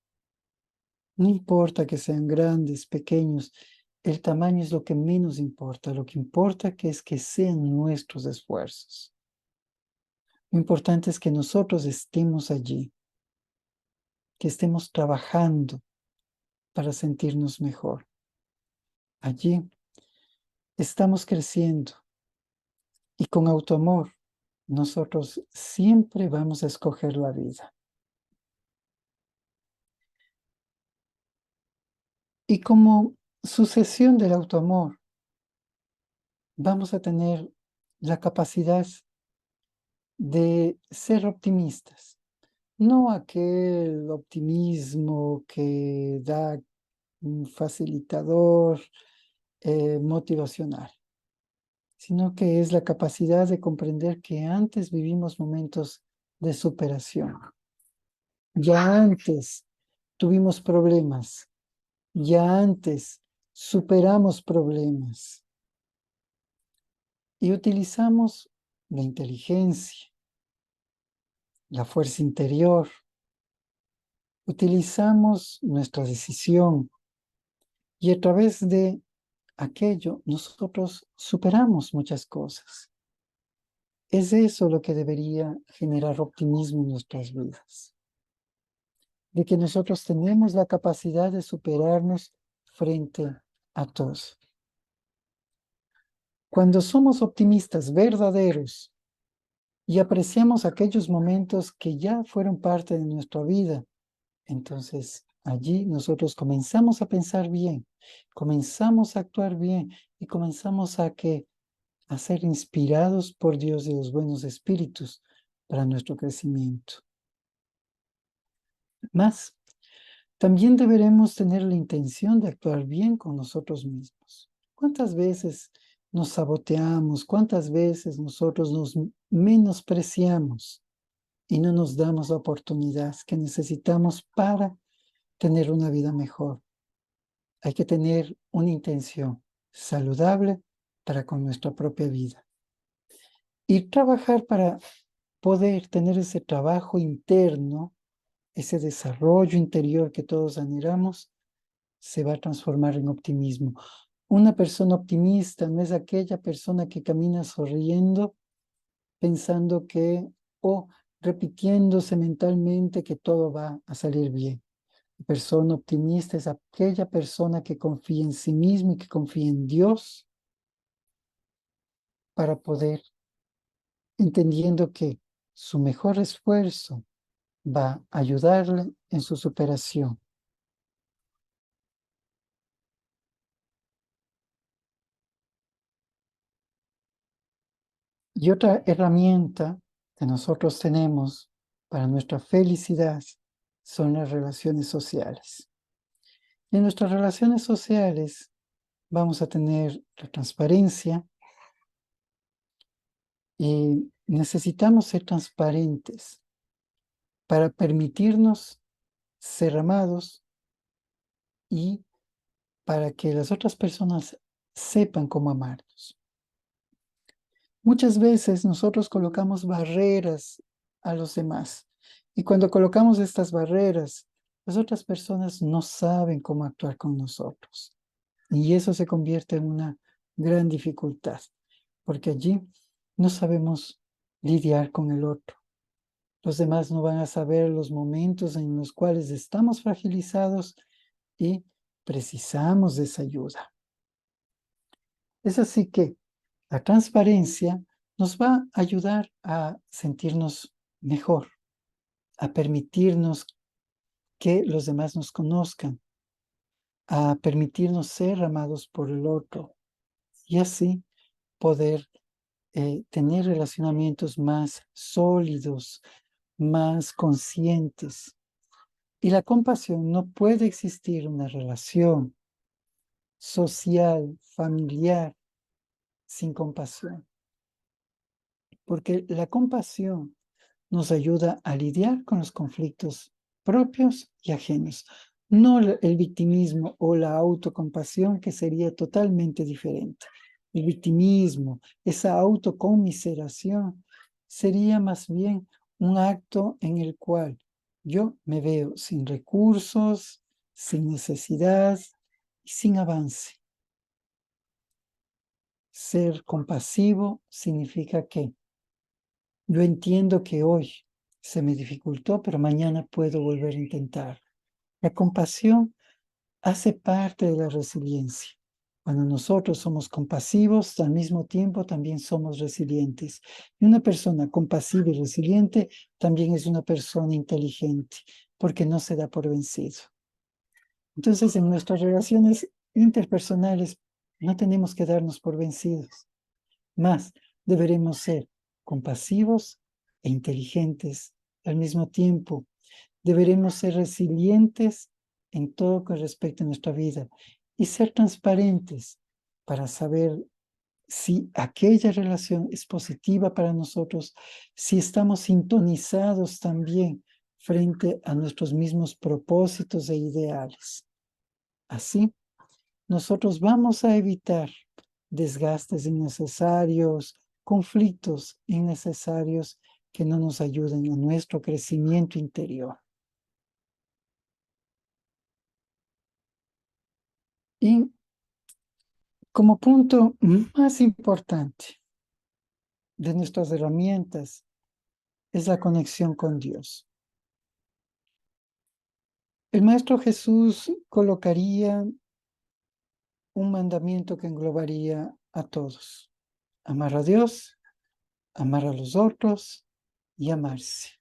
No importa que sean grandes, pequeños, el tamaño es lo que menos importa, lo que importa es que sean nuestros esfuerzos. Lo importante es que nosotros estemos allí, que estemos trabajando para sentirnos mejor. Allí estamos creciendo y con autoamor nosotros siempre vamos a escoger la vida. Y como sucesión del autoamor, vamos a tener la capacidad de ser optimistas. No aquel optimismo que da un facilitador motivacional, sino que es la capacidad de comprender que antes vivimos momentos de superación. Ya antes tuvimos problemas, ya antes superamos problemas y utilizamos la inteligencia, la fuerza interior, utilizamos nuestra decisión y a través de aquello nosotros superamos muchas cosas. Es eso lo que debería generar optimismo en nuestras vidas. De que nosotros tenemos la capacidad de superarnos frente a todos. Cuando somos optimistas verdaderos y apreciamos aquellos momentos que ya fueron parte de nuestra vida, entonces allí nosotros comenzamos a pensar bien, comenzamos a actuar bien y comenzamos a ser inspirados por Dios y los buenos espíritus para nuestro crecimiento. Más, también deberemos tener la intención de actuar bien con nosotros mismos. ¿Cuántas veces nos saboteamos, cuántas veces nosotros nos menospreciamos y no nos damos la oportunidad que necesitamos para tener una vida mejor. Hay que tener una intención saludable para con nuestra propia vida. Y trabajar para poder tener ese trabajo interno, ese desarrollo interior que todos anhelamos, se va a transformar en optimismo. Una persona optimista no es aquella persona que camina sonriendo, pensando que, o repitiéndose mentalmente que todo va a salir bien. La persona optimista es aquella persona que confía en sí misma y que confía en Dios para poder, entendiendo que su mejor esfuerzo va a ayudarle en su superación. Y otra herramienta que nosotros tenemos para nuestra felicidad son las relaciones sociales. En nuestras relaciones sociales vamos a tener la transparencia y necesitamos ser transparentes para permitirnos ser amados y para que las otras personas sepan cómo amarnos. Muchas veces nosotros colocamos barreras a los demás y cuando colocamos estas barreras, las otras personas no saben cómo actuar con nosotros y eso se convierte en una gran dificultad porque allí no sabemos lidiar con el otro. Los demás no van a saber los momentos en los cuales estamos fragilizados y precisamos de esa ayuda. Es así que la transparencia nos va a ayudar a sentirnos mejor, a permitirnos que los demás nos conozcan, a permitirnos ser amados por el otro y así poder tener relacionamientos más sólidos, más conscientes. Y la compasión, no puede existir una relación social, familiar, sin compasión. Porque la compasión nos ayuda a lidiar con los conflictos propios y ajenos. No el victimismo o la autocompasión, que sería totalmente diferente. El victimismo, esa autoconmiseración, sería más bien un acto en el cual yo me veo sin recursos, sin necesidad y sin avance. Ser compasivo significa que yo entiendo que hoy se me dificultó, pero mañana puedo volver a intentar. La compasión hace parte de la resiliencia. Cuando nosotros somos compasivos, al mismo tiempo también somos resilientes. Y una persona compasiva y resiliente también es una persona inteligente, porque no se da por vencido. Entonces, en nuestras relaciones interpersonales no tenemos que darnos por vencidos. Más, deberemos ser compasivos e inteligentes al mismo tiempo. Deberemos ser resilientes en todo con respecto a nuestra vida y ser transparentes para saber si aquella relación es positiva para nosotros, si estamos sintonizados también frente a nuestros mismos propósitos e ideales. Así, nosotros vamos a evitar desgastes innecesarios, conflictos innecesarios que no nos ayuden a nuestro crecimiento interior. Y como punto más importante de nuestras herramientas es la conexión con Dios. El Maestro Jesús colocaría un mandamiento que englobaría a todos: amar a Dios, amar a los otros y amarse.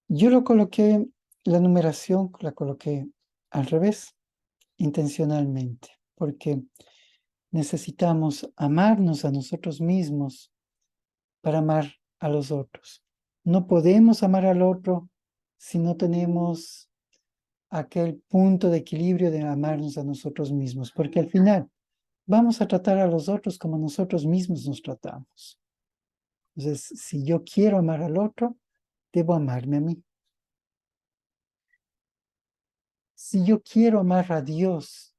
Yo la numeración la coloqué al revés, intencionalmente, porque necesitamos amarnos a nosotros mismos para amar a los otros. No podemos amar al otro si no tenemos aquel punto de equilibrio de amarnos a nosotros mismos, porque al final vamos a tratar a los otros como nosotros mismos nos tratamos. Entonces, si yo quiero amar al otro, debo amarme a mí. Si yo quiero amar a Dios,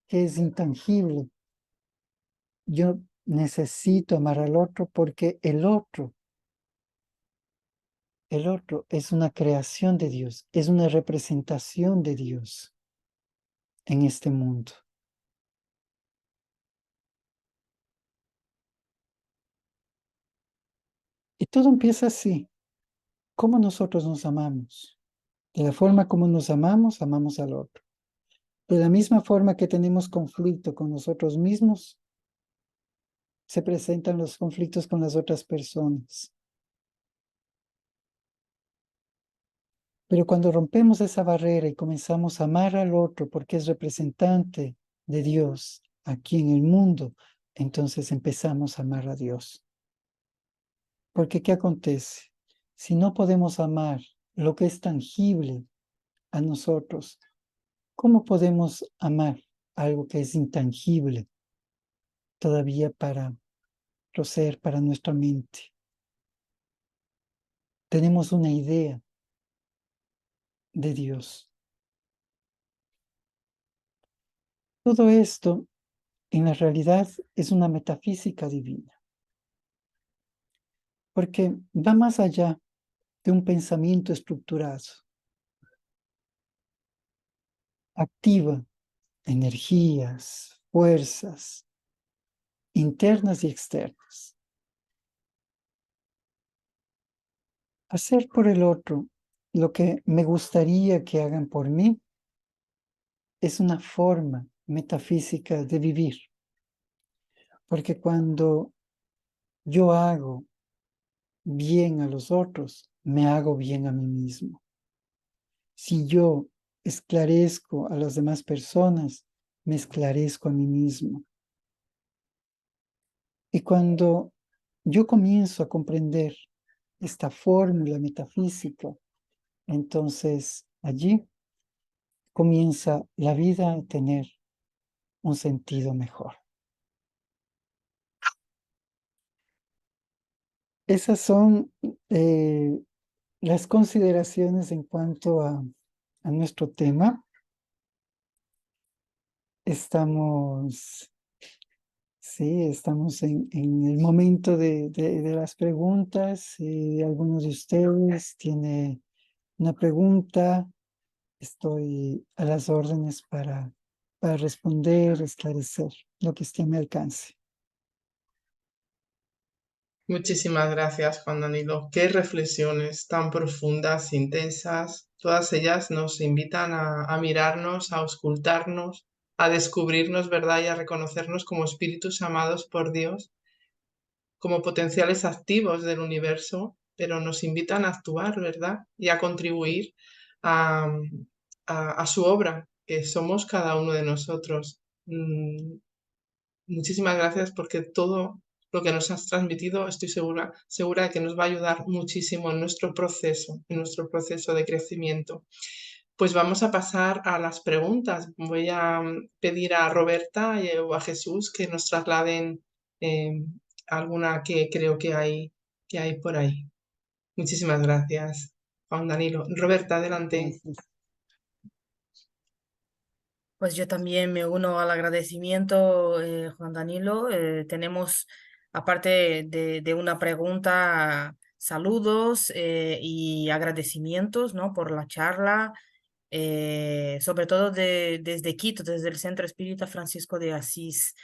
que es intangible, yo necesito amar al otro porque el otro es una creación de Dios, es una representación de Dios en este mundo. Y todo empieza así. ¿Cómo nosotros nos amamos? De la forma como nos amamos, amamos al otro. De la misma forma que tenemos conflicto con nosotros mismos, se presentan los conflictos con las otras personas. Pero cuando rompemos esa barrera y comenzamos a amar al otro porque es representante de Dios aquí en el mundo, entonces empezamos a amar a Dios. Porque ¿qué acontece? Si no podemos amar lo que es tangible a nosotros, ¿cómo podemos amar algo que es intangible todavía para nuestro ser, para nuestra mente? Tenemos una idea de Dios. Todo esto, en la realidad, es una metafísica divina, porque va más allá de un pensamiento estructurado. Activa energías, fuerzas internas y externas. Hacer por el otro lo que me gustaría que hagan por mí es una forma metafísica de vivir, porque cuando yo hago bien a los otros, me hago bien a mí mismo. Si yo esclarezco a las demás personas, me esclarezco a mí mismo. Y cuando yo comienzo a comprender esta fórmula metafísica, entonces allí comienza la vida a tener un sentido mejor. Esas son las consideraciones en cuanto a nuestro tema. Estamos en el momento de las preguntas. Si alguno de ustedes tiene una pregunta, estoy a las órdenes para responder, esclarecer lo que esté a mi alcance. Muchísimas gracias, Juan Danilo. Qué reflexiones tan profundas, intensas. Todas ellas nos invitan a mirarnos, a auscultarnos, a descubrirnos, ¿verdad? Y a reconocernos como espíritus amados por Dios, como potenciales activos del universo, pero nos invitan a actuar, ¿verdad? Y a contribuir a, a su obra, que somos cada uno de nosotros. Muchísimas gracias porque todo lo que nos has transmitido estoy segura de que nos va a ayudar muchísimo en nuestro proceso de crecimiento. Pues vamos a pasar a las preguntas. Voy a pedir a Roberta o a Jesús que nos trasladen alguna que creo que hay por ahí. Muchísimas gracias, Juan Danilo. Roberta, adelante. Gracias. Pues yo también me uno al agradecimiento, Juan Danilo. Tenemos, aparte de una pregunta, saludos y agradecimientos, ¿no? Por la charla, sobre todo desde Quito, desde el Centro Espírita Francisco de Asís,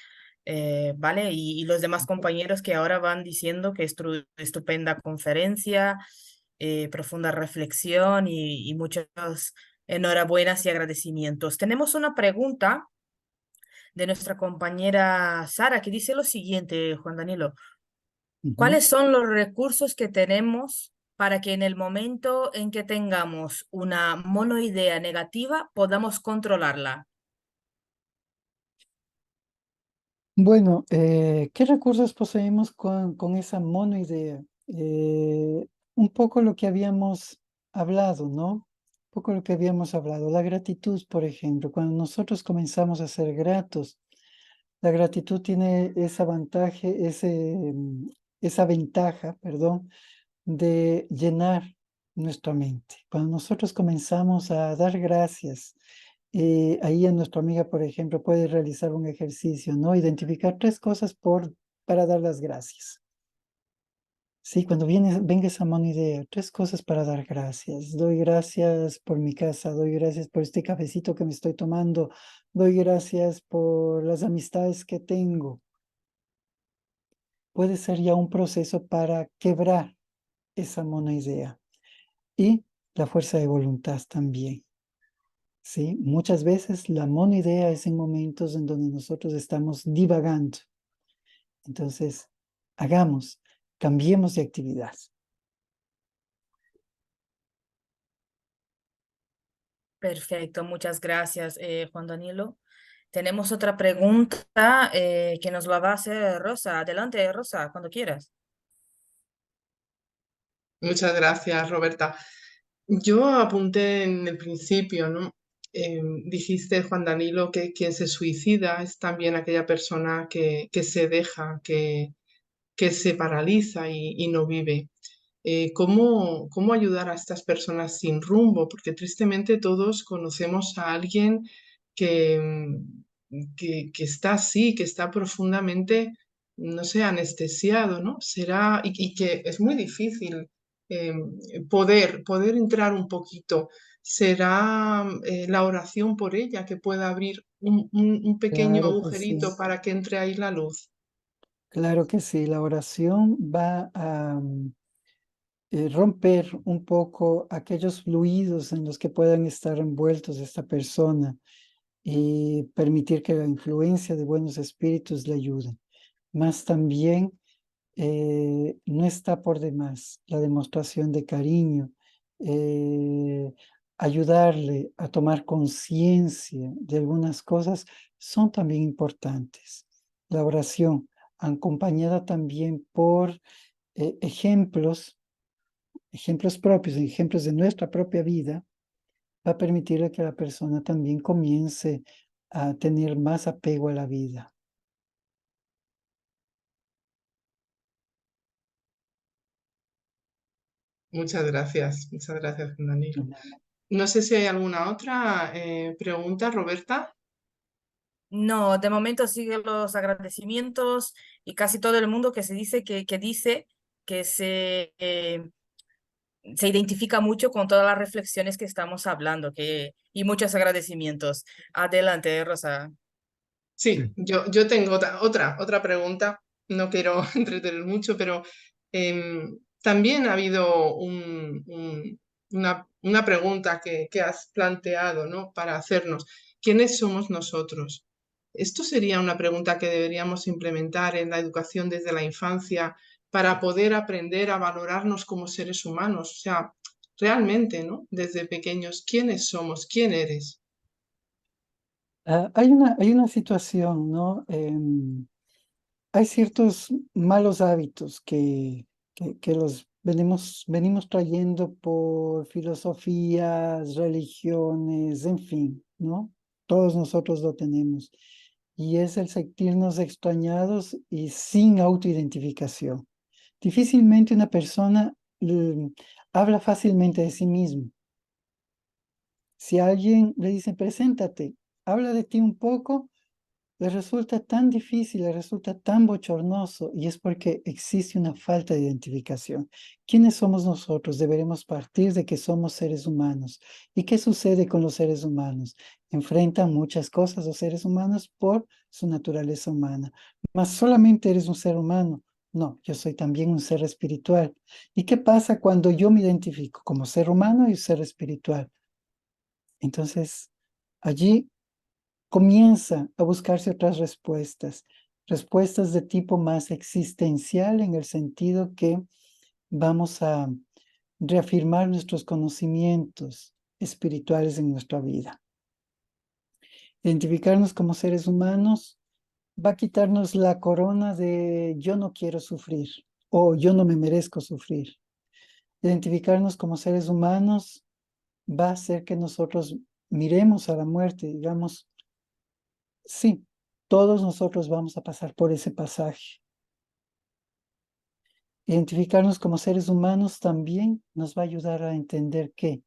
¿vale? Y los demás compañeros que ahora van diciendo que estupenda conferencia, profunda reflexión y muchos enhorabuenas y agradecimientos. Tenemos una pregunta de nuestra compañera Sara que dice lo siguiente, Juan Danilo. Ujú. ¿Cuáles son los recursos que tenemos para que en el momento en que tengamos una monoidea negativa podamos controlarla? Bueno, ¿qué recursos poseemos con esa monoidea? Un poco lo que habíamos hablado, ¿no? poco lo que habíamos hablado, la gratitud, por ejemplo, cuando nosotros comenzamos a ser gratos, la gratitud tiene esa ventaja, perdón, de llenar nuestra mente. Cuando nosotros comenzamos a dar gracias, ahí a nuestra amiga, por ejemplo, puede realizar un ejercicio, ¿no? Identificar 3 cosas para dar las gracias. Sí, cuando venga esa mala idea, 3 cosas para dar gracias. Doy gracias por mi casa, doy gracias por este cafecito que me estoy tomando, doy gracias por las amistades que tengo. Puede ser ya un proceso para quebrar esa mala idea. Y la fuerza de voluntad también. ¿Sí? Muchas veces la mala idea es en momentos en donde nosotros estamos divagando. Entonces, cambiemos de actividad. Perfecto, muchas gracias, Juan Danilo. Tenemos otra pregunta que nos la va a hacer Rosa. Adelante, Rosa, cuando quieras. Muchas gracias, Roberta. Yo apunté en el principio, ¿no? Dijiste, Juan Danilo, que quien se suicida es también aquella persona que se deja, que se paraliza y no vive. ¿Cómo ayudar a estas personas sin rumbo? Porque tristemente todos conocemos a alguien que, que está así, que está profundamente, no sé, anestesiado, ¿no? Y que es muy difícil eh, poder entrar un poquito. ¿Será la oración por ella que pueda abrir un pequeño Claro que agujerito sí, para que entre ahí la luz? claro que sí. La oración va a romper un poco aquellos fluidos en los que puedan estar envueltos esta persona y permitir que la influencia de buenos espíritus le ayuden. Más también no está por demás la demostración de cariño, eh, ayudarle a tomar conciencia de algunas cosas son también importantes. La oración, acompañada también por ejemplos propios, ejemplos de nuestra propia vida, va a permitirle que la persona también comience a tener más apego a la vida. Muchas gracias, Juan Danilo. No sé si hay alguna otra pregunta, Roberta. No, de momento siguen los agradecimientos y casi todo el mundo que se dice que dice que se identifica mucho con todas las reflexiones que estamos hablando y muchos agradecimientos. Adelante, Rosa. Sí, yo tengo otra pregunta. No quiero entretener mucho, pero también ha habido una pregunta que has planteado, ¿no? Para hacernos. ¿Quiénes somos nosotros? Esto sería una pregunta que deberíamos implementar en la educación desde la infancia para poder aprender a valorarnos como seres humanos. O sea, realmente, ¿no? Desde pequeños, ¿quiénes somos? ¿Quién eres? Hay una situación, ¿no? Hay ciertos malos hábitos que los venimos trayendo por filosofías, religiones, en fin, ¿no? Todos nosotros lo tenemos. Y es el sentirnos extrañados y sin autoidentificación. Difícilmente una persona habla fácilmente de sí mismo. Si alguien le dice, preséntate, habla de ti un poco, le resulta tan difícil, le resulta tan bochornoso, y es porque existe una falta de identificación. ¿Quiénes somos nosotros? Deberemos partir de que somos seres humanos. ¿Y qué sucede con los seres humanos? Enfrentan muchas cosas los seres humanos por su naturaleza humana. Mas solamente eres un ser humano. No, yo soy también un ser espiritual. ¿Y qué pasa cuando yo me identifico como ser humano y ser espiritual? Entonces, allí comienza a buscarse otras respuestas, respuestas de tipo más existencial en el sentido que vamos a reafirmar nuestros conocimientos espirituales en nuestra vida. Identificarnos como seres humanos va a quitarnos la corona de yo no quiero sufrir o yo no me merezco sufrir. Identificarnos como seres humanos va a hacer que nosotros miremos a la muerte y digamos, sí, todos nosotros vamos a pasar por ese pasaje. Identificarnos como seres humanos también nos va a ayudar a entender que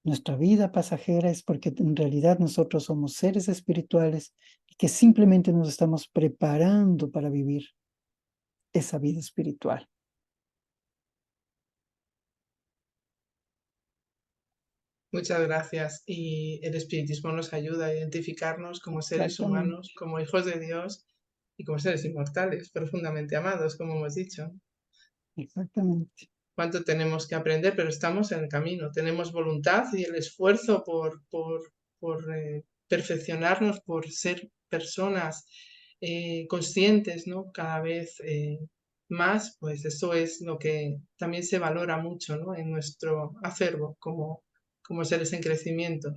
nuestra vida pasajera es porque en realidad nosotros somos seres espirituales y que simplemente nos estamos preparando para vivir esa vida espiritual. Muchas gracias. Y el espiritismo nos ayuda a identificarnos como seres Exactamente. humanos, como hijos de Dios y como seres inmortales, profundamente amados, como hemos dicho. Exactamente. Cuánto tenemos que aprender, pero estamos en el camino. Tenemos voluntad y el esfuerzo por perfeccionarnos, por ser personas conscientes, ¿no? Cada vez más, pues eso es lo que también se valora mucho, ¿no? En nuestro acervo como seres en crecimiento.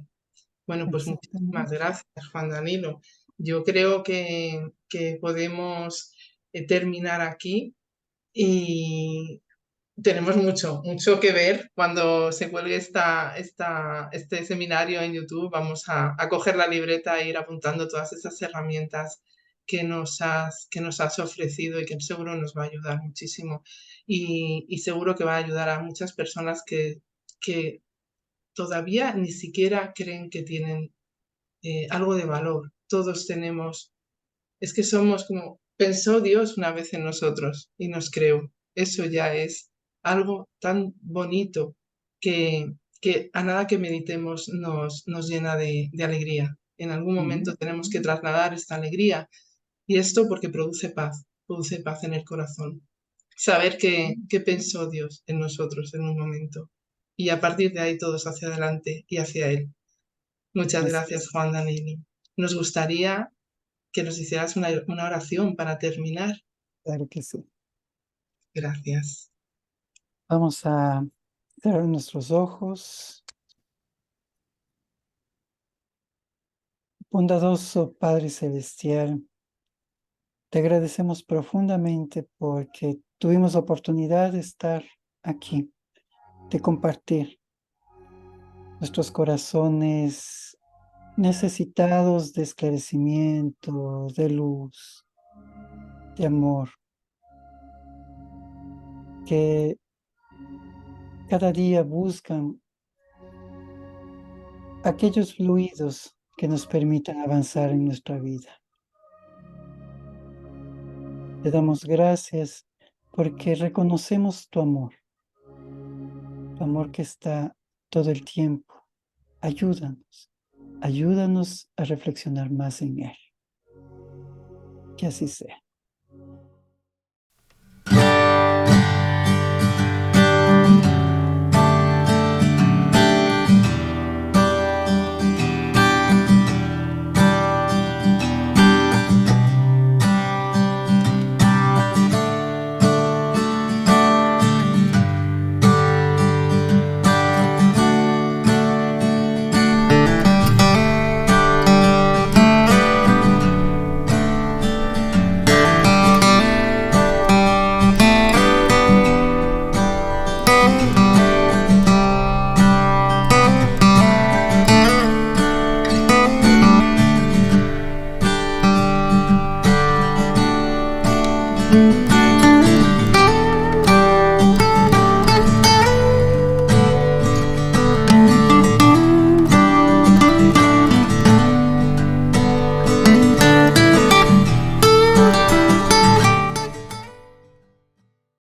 Bueno, pues muchísimas Exactamente. gracias, Juan Danilo. Yo creo que podemos terminar aquí y tenemos mucho que ver cuando se cuelgue este seminario en YouTube. Vamos a coger la libreta e ir apuntando todas esas herramientas que nos has ofrecido y que seguro nos va a ayudar muchísimo. Y seguro que va a ayudar a muchas personas que todavía ni siquiera creen que tienen algo de valor. Todos tenemos, es que somos como, pensó Dios una vez en nosotros y nos creó. Eso ya es algo tan bonito que a nada que meditemos nos llena de alegría. En algún momento tenemos que trasladar esta alegría y esto porque produce paz en el corazón. Saber qué pensó Dios en nosotros en un momento y a partir de ahí todos hacia adelante y hacia Él. Muchas Así gracias, Juan Danilo. Nos gustaría que nos hicieras una oración para terminar. claro que sí. Gracias. Vamos a cerrar nuestros ojos. Bondadoso Padre Celestial, te agradecemos profundamente porque tuvimos oportunidad de estar aquí, de compartir nuestros corazones necesitados de esclarecimiento, de luz, de amor, que cada día buscan aquellos fluidos que nos permitan avanzar en nuestra vida. Te damos gracias porque reconocemos tu amor que está todo el tiempo. Ayúdanos a reflexionar más en él. Que así sea.